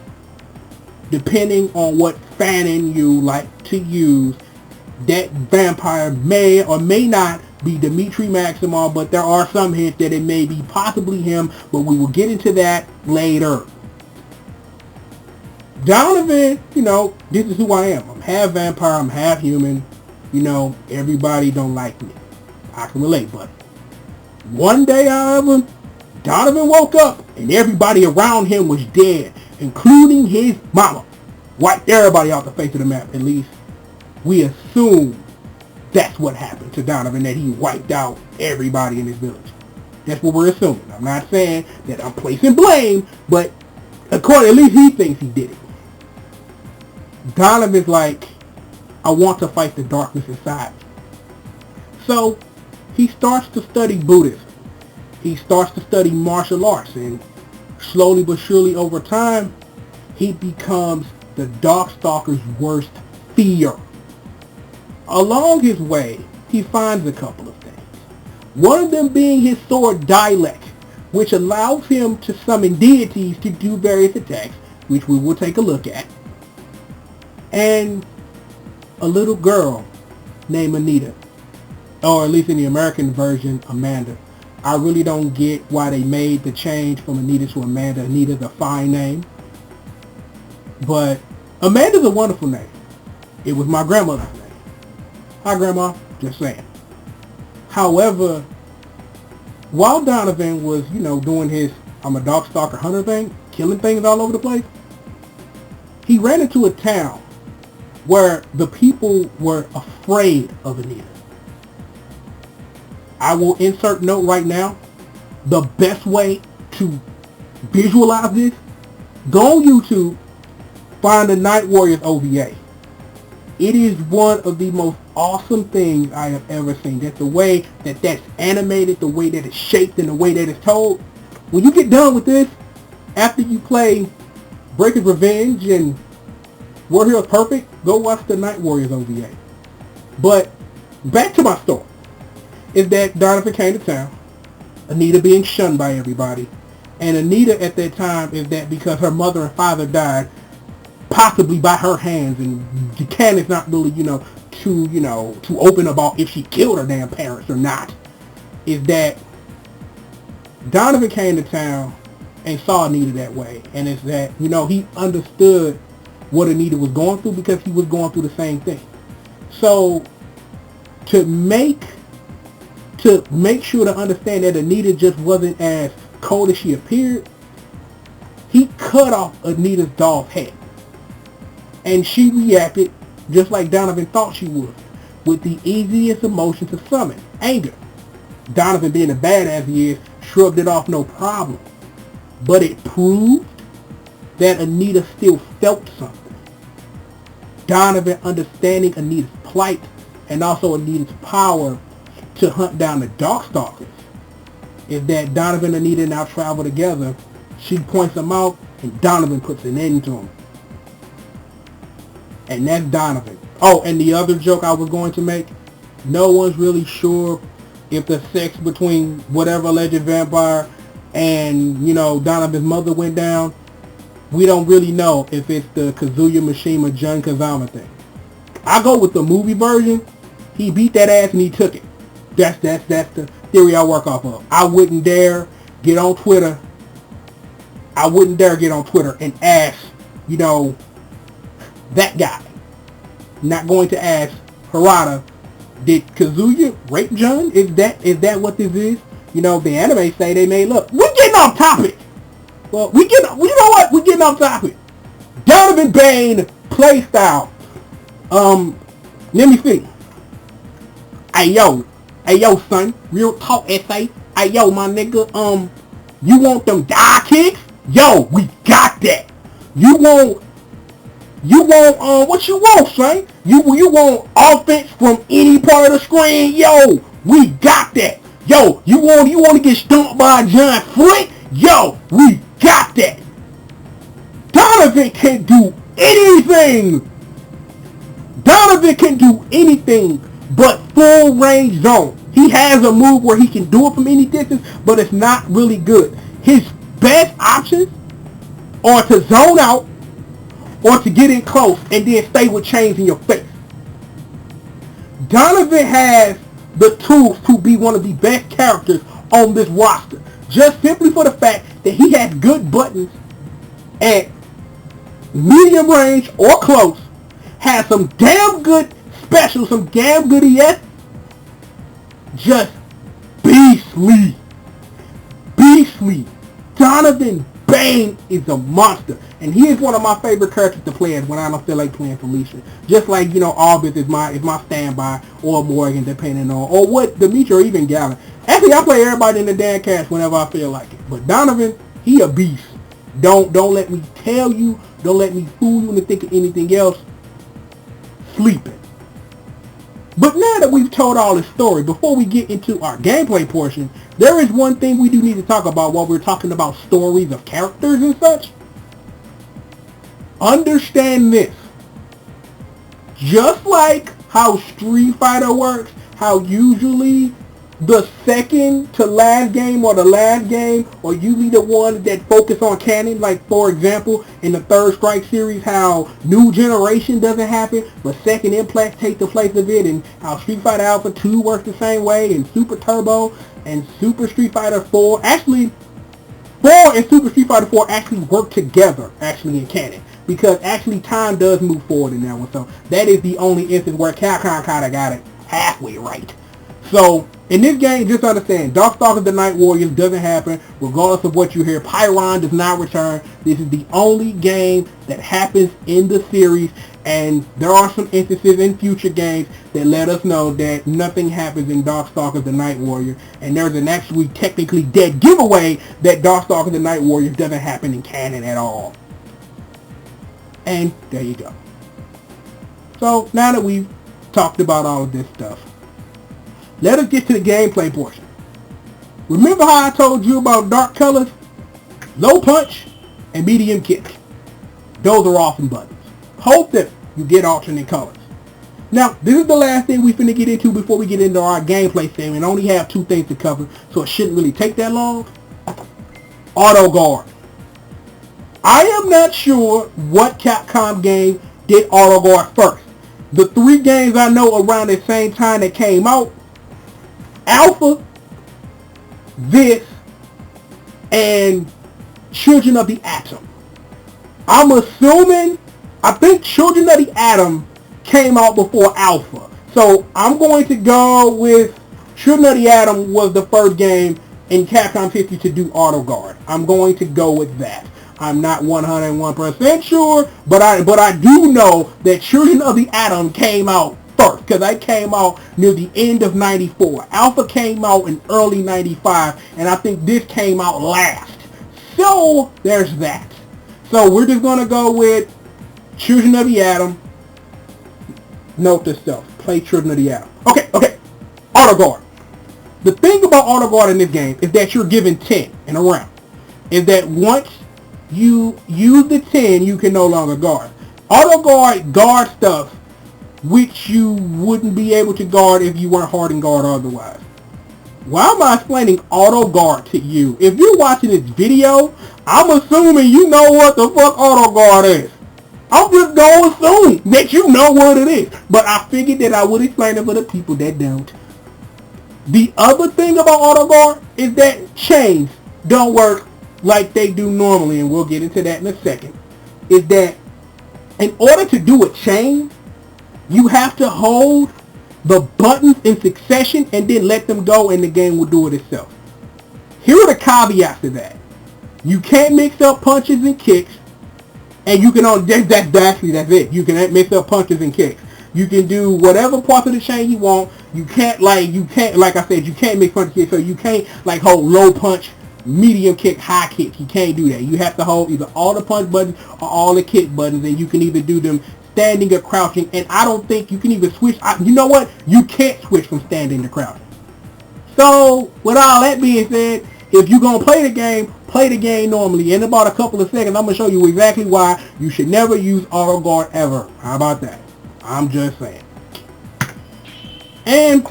Depending on what fanon you like to use, that vampire may or may not be DEMITRI Maximov, but there are some hints that it may be possibly him, but we will get into that later. Donovan, this is who I am. I'm half vampire, I'm half human. Everybody don't like me. I can relate, but one day, however, Donovan woke up and everybody around him was dead, including his mama. Wiped everybody off the face of the map. At least we assume that's what happened to Donovan, that he wiped out everybody in his village. That's what we're assuming. I'm not saying that I'm placing blame, but according, at least he thinks he did it. Donovan's like, I want to fight the darkness inside. So he starts to study Buddhism. He starts to study martial arts, and slowly but surely over time, he becomes the Darkstalkers' worst fear. Along his way, he finds a couple of things. One of them being his sword dialect, which allows him to summon deities to do various attacks, which we will take a look at. And a little girl named Anita, or at least in the American version, Amanda. I really don't get why they made the change from Anita to Amanda. Anita's a fine name, but Amanda's a wonderful name. It was my grandmother's name. Hi, Grandma. Just saying. However, while Donovan was, doing his I'm a Darkstalker hunter thing, killing things all over the place, he ran into a town where the people were afraid of Anita. I will insert note right now. The best way to visualize this, go on YouTube, find the Night Warriors OVA. It is one of the most awesome things I have ever seen. That's the way that that's animated, the way that it's shaped, and the way that it's told. When you get done with this, after you play Breaker's Revenge and War Heroes Perfect, go watch the Night Warriors OVA. But back to my story. Is that Donovan came to town, Anita being shunned by everybody, and Anita at that time is that because her mother and father died, possibly by her hands, and the canon's not really, too open about if she killed her damn parents or not, is that Donovan came to town and saw Anita that way, and it's that, he understood what Anita was going through because he was going through the same thing. So, to make sure to understand that Anita just wasn't as cold as she appeared, he cut off Anita's doll's head. And she reacted just like Donovan thought she would, with the easiest emotion to summon, anger. Donovan, being the badass he is, shrugged it off no problem. But it proved that Anita still felt something. Donovan understanding Anita's plight and also Anita's power to hunt down the Darkstalkers is that Donovan and Anita now travel together. She points them out and Donovan puts an end to them. And that's Donovan. Oh, and the other joke I was going to make, no one's really sure if the sex between whatever alleged vampire and, Donovan's mother went down. We don't really know if it's the Kazuya Mishima Jun Kazama thing. I go with the movie version. He beat that ass and he took it. That's the theory I work off of. I wouldn't dare get on Twitter. And ask, that guy. Not going to ask Harada, did Kazuya rape Jun? Is that what this is? The anime say they may look. We're getting off topic. Well, you know what? We're getting off topic. Donovan Bane playstyle. Let me see. Hey yo, son. Real talk essay. Hey yo, my nigga. You want them die kicks? Yo, we got that. You want what you want, son? You want offense from any part of the screen? Yo, we got that. Yo, you want to get stumped by a giant foot? Yo, we got that. Donovan can do anything. Donovan can do anything but full range zone. He has a move where he can do it from any distance, but it's not really good. His best options are to zone out or to get in close and then stay with chains in your face. Donovan has the tools to be one of the best characters on this roster, just simply for the fact that he has good buttons at medium range or close, has some damn good specials, some damn good ES, just beastly. Donovan Bane is a monster, and he is one of my favorite characters to play as when I don't feel like playing Felicia. Just like, Albus is my standby, or Morrigan, depending on, or what, DEMITRI, or even Gallon. Actually, I play everybody in the damn cast whenever I feel like it. But Donovan, he a beast. Don't let me tell you, don't let me fool you into thinking anything else. Sleeping. But now that we've told all this story, before we get into our gameplay portion, there is one thing we do need to talk about while we're talking about stories of characters and such. Understand this. Just like how Street Fighter works, how usually the second to last game or the last game or usually the one that focus on canon, like for example in the Third Strike series, how New Generation doesn't happen but Second Impact takes the place of it, and how Street Fighter Alpha 2 works the same way, and Super Turbo and Super Street Fighter 4, actually 4 and Super Street Fighter 4 actually work together actually in canon, because actually time does move forward in that one. So that is the only instance where Capcom kind of got it halfway right. So in this game, just understand, Darkstalkers the Night Warriors doesn't happen regardless of what you hear. Pyron does not return. This is the only game that happens in the series, and there are some instances in future games that let us know that nothing happens in Darkstalkers the Night Warrior, and there's an actually technically dead giveaway that Darkstalkers the Night Warriors doesn't happen in canon at all. And there you go. So now that we've talked about all of this stuff, let us get to the gameplay portion. Remember how I told you about dark colors, low punch, and medium kick? Those are awesome buttons. Hope that you get alternate colors. Now, this is the last thing we finna get into before we get into our gameplay segment. I only have 2 things to cover, so it shouldn't really take that long. Auto guard. I am not sure what Capcom game did auto guard first. The 3 games I know around the same time that came out, Alpha, this, and Children of the Atom. I'm assuming, I think Children of the Atom came out before Alpha. So I'm going to go with Children of the Atom was the first game in Capcom's history to do auto guard. I'm going to go with that. I'm not 101% sure, but I do know that Children of the Atom came out first, because I came out near the end of 94. Alpha came out in early 95, and I think this came out last. So there's that. So we're just going to go with Children of the Atom. Note this stuff. Play Children of the Atom. Okay. Auto Guard. The thing about Auto Guard in this game is that you're given 10 in a round. Is that once you use the 10, you can no longer guard. Auto guard stuff which you wouldn't be able to guard if you weren't hardened guard otherwise. Why am I explaining auto guard to you? If you're watching this video, I'm assuming you know what the fuck auto guard is. I'm just going to assume that you know what it is. But I figured that I would explain it for the people that don't. The other thing about auto guard is that chains don't work like they do normally, and we'll get into that in a second. Is that in order to do a chain, you have to hold the buttons in succession and then let them go, and the game will do it itself. Here are the caveats to that. You can't mix up punches and kicks, and you can only, that's it. You can mix up punches and kicks. You can do whatever parts of the chain you want. You can't, like I said, you can't mix punches and kicks, so you can't like hold low punch, medium kick, high kick. You can't do that. You have to hold either all the punch buttons or all the kick buttons, and you can either do them standing or crouching, and I don't think you can even switch. You know what? You can't switch from standing to crouching. So, with all that being said, if you're going to play the game normally. In about a couple of seconds, I'm going to show you exactly why you should never use auto guard ever. How about that? I'm just saying. And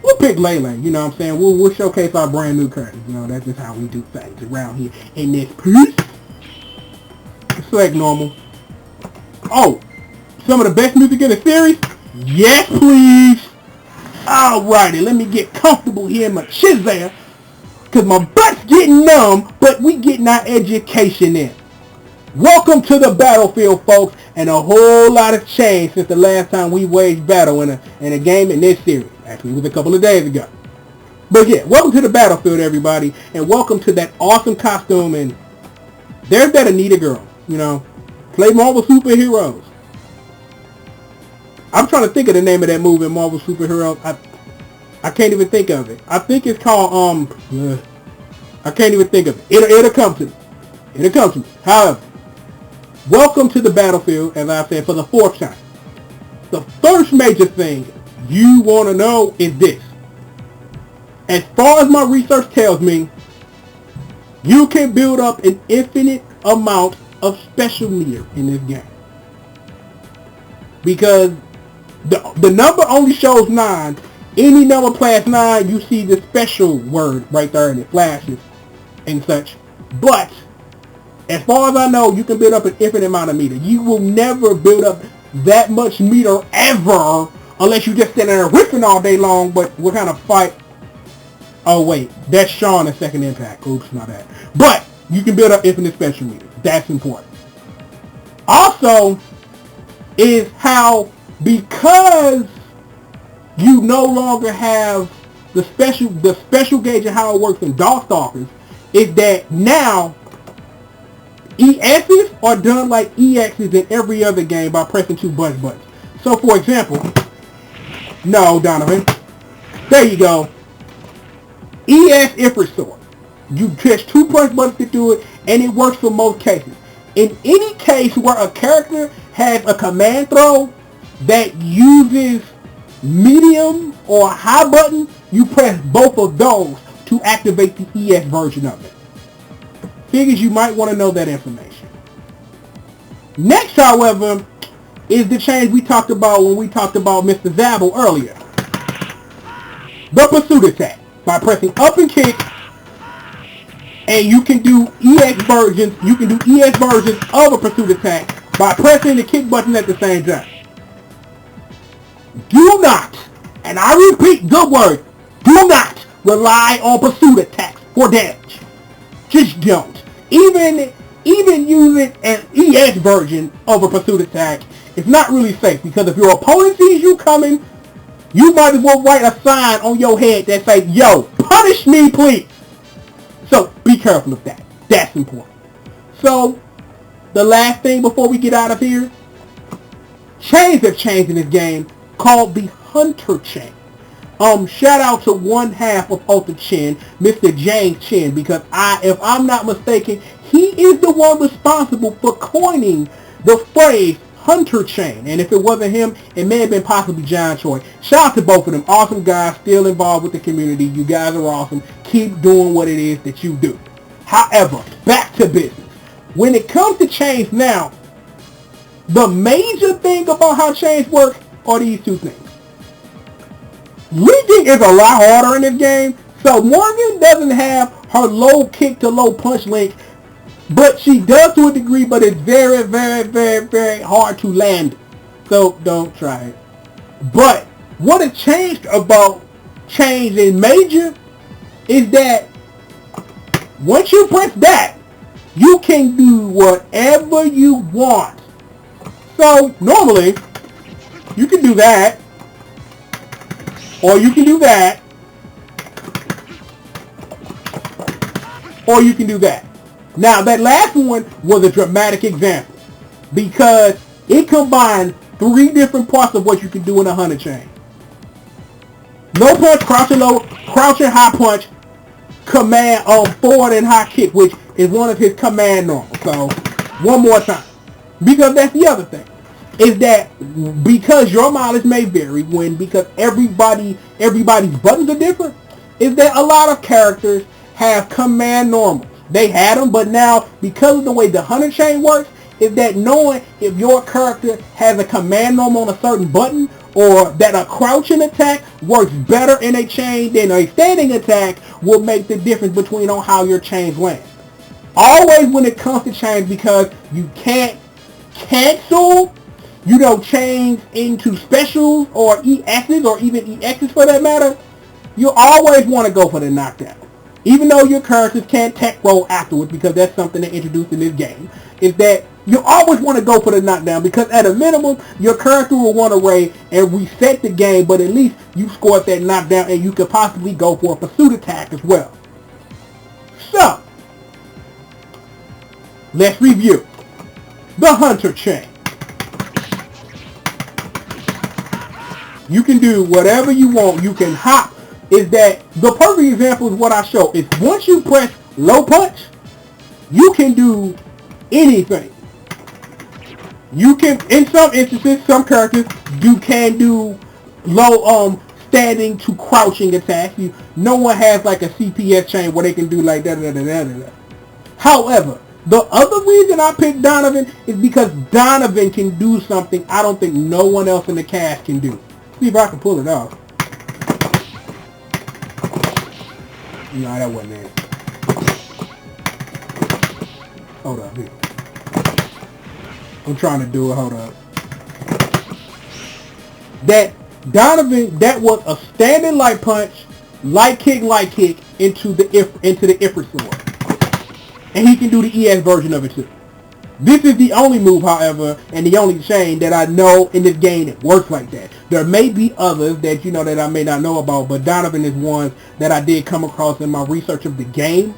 we'll pick Lele, you know what I'm saying? We'll showcase our brand new curtains. You know, that's just how we do things around here in this piece. Select normal. Oh, some of the best music in the series? Yes, please. Alrighty, let me get comfortable here in my chair, because my butt's getting numb, but we getting our education in. Welcome to the battlefield, folks, and a whole lot of change since the last time we waged battle in a game in this series. Actually, it was a couple of days ago. But yeah, welcome to the battlefield, everybody, and welcome to that awesome costume, and there's that Anita girl, you know, play Marvel Superheroes. I'm trying to think of the name of that movie, Marvel Superheroes. I can't even think of it. I think it's called, I can't even think of it. It'll come to me. It'll come to me. However, welcome to the battlefield, as I said, for the 4th time. The first major thing you want to know is this. As far as my research tells me, you can build up an infinite amount of special meter in this game. Because the number only shows 9. Any number past 9, you see the special word right there and it flashes and such. But as far as I know, you can build up an infinite amount of meter. You will never build up that much meter ever unless you just stand there ripping all day long. But what kind of fight? Oh wait, that's Sean in Second Impact. Oops, not that. But you can build up infinite special meter. That's important. Also, is how, because you no longer have the special gauge of how it works in Darkstalkers, is that now ESs are done like EXs in every other game by pressing 2 punch buttons. So for example, no, Donovan, there you go. ES Ifrit Sword. You press 2 punch buttons to do it, and it works for most cases. In any case where a character has a command throw that uses medium or high button, you press both of those to activate the ES version of it. Figures you might want to know that information. Next, however, is the change we talked about when we talked about Mr. Zabel earlier. The pursuit attack. By pressing up and kick, and you can do EX versions, of a pursuit attack by pressing the kick button at the same time. Do not, and I repeat the word, do not rely on pursuit attacks for damage. Just don't. Even using an EX version of a pursuit attack is not really safe, because if your opponent sees you coming, you might as well write a sign on your head that says, yo, punish me, please. So be careful of that. That's important. So the last thing before we get out of here, chains have changed in this game called the Hunter Chain. Shout out to one half of Ultra Chin, Mr. James Chin, because if I'm not mistaken, He is the one responsible for coining the phrase Hunter Chain. And if it wasn't him, it may have been possibly John Choi. Shout out to both of them. Awesome guys, still involved with the community. You guys are awesome. Keep doing what it is that you do. However, back to business. When it comes to chains now, the major thing about how chains work are these two things. Linking is a lot harder in this game. So Morrigan doesn't have her low kick to low punch link, but she does to a degree, but it's very, very, very, very hard to land. So don't try it. But what has changed about chains in Major is that once you press that, you can do whatever you want. So normally, you can do that, or you can do that, or you can do that. Now that last one was a dramatic example because it combined 3 different parts of what you can do in a Hunter Chain. Low punch, crouching low, crouching high punch, command forward and high kick, which is one of his command normals. So one more time, because that's the other thing, is that because your mileage may vary because everybody's buttons are different, is that a lot of characters have command normals. They had them, but now because of the way the Hunter Chain works, is that knowing if your character has a command normal on a certain button, or that a crouching attack works better in a chain than a standing attack, will make the difference between on how your chains land. Always when it comes to chains, because you can't cancel, chains into specials or EXs, or even EXs for that matter, you always want to go for the knockdown. Even though your characters can't tech roll afterwards, because that's something they introduced in this game, is that you always want to go for the knockdown, because at a minimum, your character will want to raid and reset the game, but at least you scored that knockdown and you could possibly go for a pursuit attack as well. So, let's review the Hunter Chain. You can do whatever you want. You can hop. Is that the perfect example is what I show. Is once you press low punch, you can do anything. You can, in some instances, some characters can do low standing to crouching attacks. No one has like a CPS chain where they can do like that. However, the other reason I picked Donovan is because Donovan can do something I don't think no one else in the cast can do. See if I can pull it off. No, that wasn't it. Hold up here. I'm trying to do it. Hold up. That Donovan, that was a standing light punch, light kick into the Ifrit sword, and he can do the ES version of it too. This is the only move, however, and the only chain that I know in this game that works like that. There may be others that that I may not know about, but Donovan is one that I did come across in my research of the game.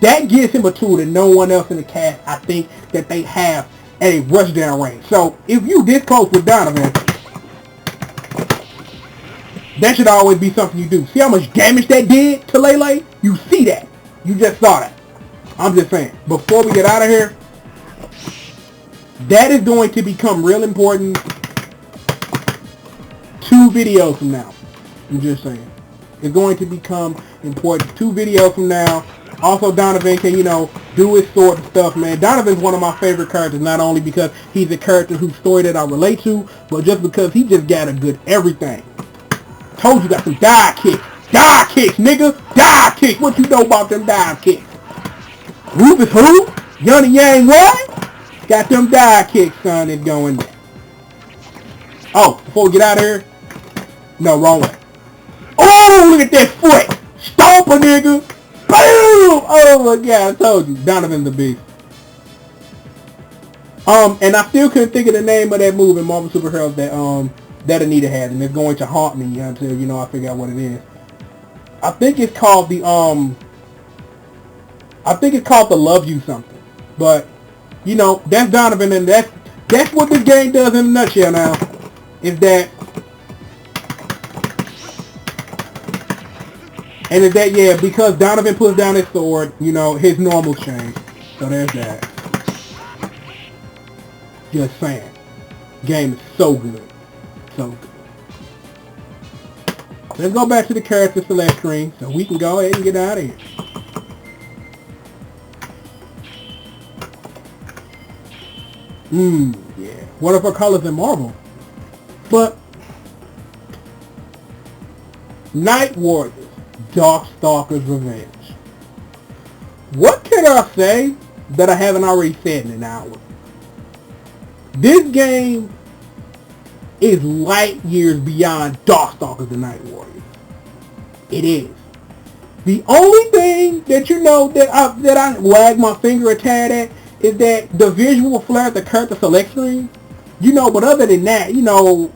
That gives him a tool that no one else in the cast, I think, that they have at a rushdown range. So if you this close with Donovan, that should always be something you do. See how much damage that did to Lele? You see that. You just saw that. I'm just saying. Before we get out of here, that is going to become real important 2 videos from now. I'm just saying. It's going to become important 2 videos from now. Also, Donovan can, do his sword and stuff, man. Donovan's one of my favorite characters, not only because he's a character whose story that I relate to, but just because he just got a good everything. Told you got some dive kicks. Dive kicks, nigga. Dive kicks. What you know about them dive kicks? Rufus who? Yunny Yang what? Got them dive kicks, son. It's going there. Oh, before we get out of here. No, wrong way. Oh, look at that foot. Stomp a nigga. Boom! Oh my god, I told you. Donovan's the beast. And I still couldn't think of the name of that move in Marvel Superheroes that Anita had, and it's going to haunt me until I figure out what it is. I think it's called the Love You something. But that's Donovan, and that's what this game does in a nutshell now. Is that because Donovan puts down his sword, his normal change. So there's that. Just saying. Game is so good. So good. Let's go back to the character select screen so we can go ahead and get out of here. Yeah. What if her colors in Marvel? But Night Warriors, Darkstalkers Revenge. What can I say that I haven't already said in an hour? This game is light years beyond Darkstalkers and Night Warriors. It is. The only thing that you know that I wag my finger a tad at is that the visual flair at the character select screen. You know, but other than that, you know,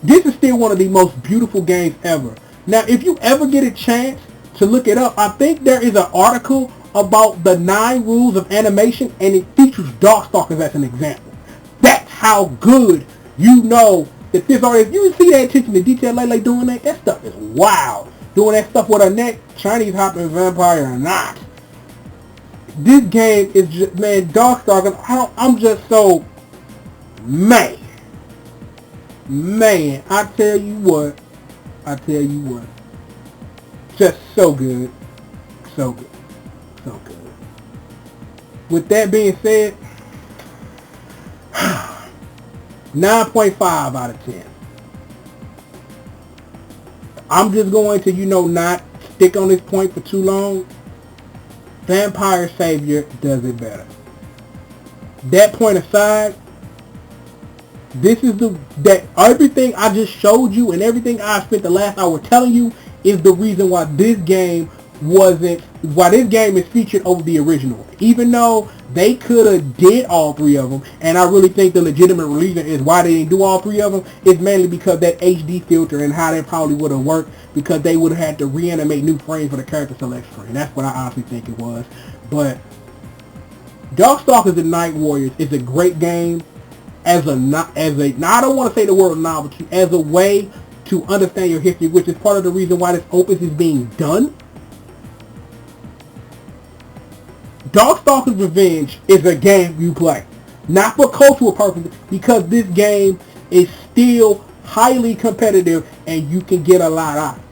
this is still one of the most beautiful games ever. Now, if you ever get a chance to look it up, I think there is an article about the 9 rules of animation, and it features Darkstalkers as an example. That's how good you know that this artist. You see that attention to detail, like doing that. That stuff is wild. Doing that stuff with a neck, Chinese hopping vampire or not. This game is just, man, Darkstalkers. I'm just so man. I tell you what. Just so good. So good. So good. With that being said, 9.5 out of 10. I'm just going to, not stick on this point for too long. Vampire Savior does it better. That point aside, this is that everything I just showed you and everything I spent the last hour telling you is the reason why this game is featured over the original. Even though they could have did all 3 of them, and I really think the legitimate reason is why they didn't do all 3 of them is mainly because that HD filter and how that probably would have worked, because they would have had to reanimate new frames for the character select screen. That's what I honestly think it was. But Darkstalkers and Night Warriors is a great game now I don't want to say the word novelty, as a way to understand your history, which is part of the reason why this opus is being done. Darkstalkers Revenge is a game you play, not for cultural purposes, because this game is still highly competitive and you can get a lot out of it.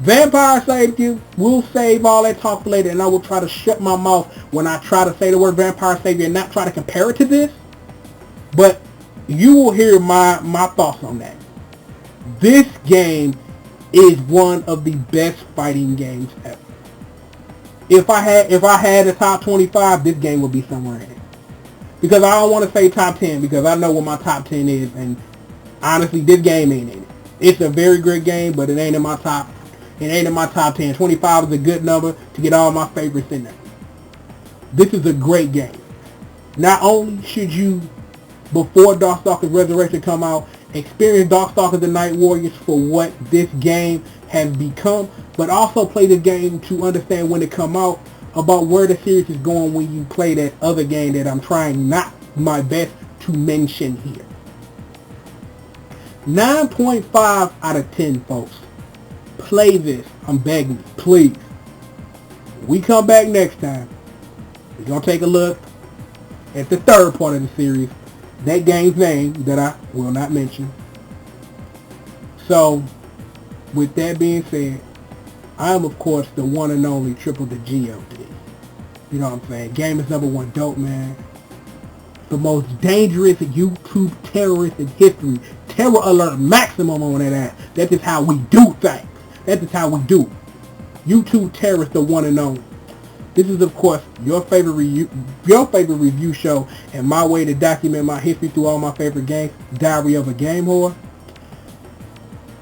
Vampire Savior, we'll save all that talk for later, and I will try to shut my mouth when I try to say the word Vampire Savior and not try to compare it to this. But you will hear my thoughts on that. This game is one of the best fighting games ever. If I had a top 25, this game would be somewhere in it. Because I don't want to say top 10, because I know what my top 10 is, and honestly, this game ain't in it. It's a very great game, but it ain't in my top. It ain't in my top 10. 25 is a good number to get all my favorites in there. This is a great game. Not only should you, before Darkstalkers Resurrection come out, experience Darkstalkers and Night Warriors for what this game has become, but also play the game to understand when it come out about where the series is going when you play that other game that I'm trying not my best to mention here. 9.5 out of 10, folks. Play this. I'm begging you, please. When we come back next time, we're going to take a look at the 3rd part of the series. That game's name that I will not mention. So, with that being said, I am, of course, the one and only Triple the G.O.D. You know what I'm saying? Game is #1 dope, man. The most dangerous YouTube terrorist in history. Terror alert maximum on that ass. That is how we do things. That is how we do. YouTube terrorist, the one and only. This is, of course, your favorite review show, and my way to document my history through all my favorite games, Diary of a Game Whore.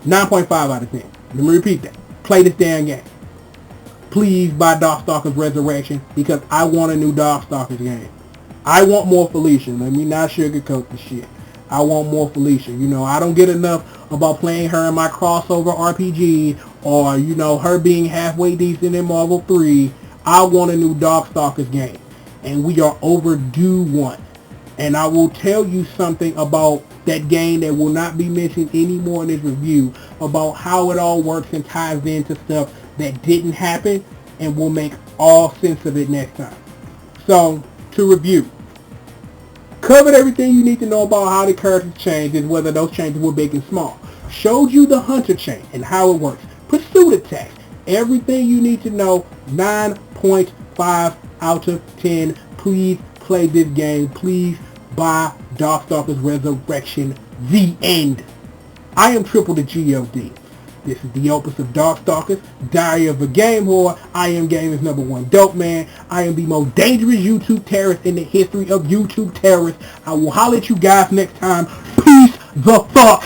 9.5 out of 10. Let me repeat that. Play this damn game. Please buy Darkstalkers Resurrection, because I want a new Darkstalkers game. I want more Felicia. Let me not sugarcoat the shit. I want more Felicia. You know, I don't get enough about playing her in my crossover RPG, or, you know, her being halfway decent in Marvel 3. I want a new Darkstalkers game, and we are overdue one. And I will tell you something about that game that will not be mentioned anymore in this review, about how it all works and ties into stuff that didn't happen, and will make all sense of it next time. So, to review. Covered everything you need to know about how the characters changed and whether those changes were big and small. Showed you the hunter chain and how it works. Pursuit attacks. Everything you need to know. 9.5 out of 10. Please play this game. Please buy Darkstalkers Resurrection. The end. I am Triple the G.O.D. This is the opus of Darkstalkers, Diary of a Game Whore. I am Gaming's #1 dope man. I am the most dangerous YouTube terrorist in the history of YouTube terrorists. I will holler at you guys next time. Peace the fuck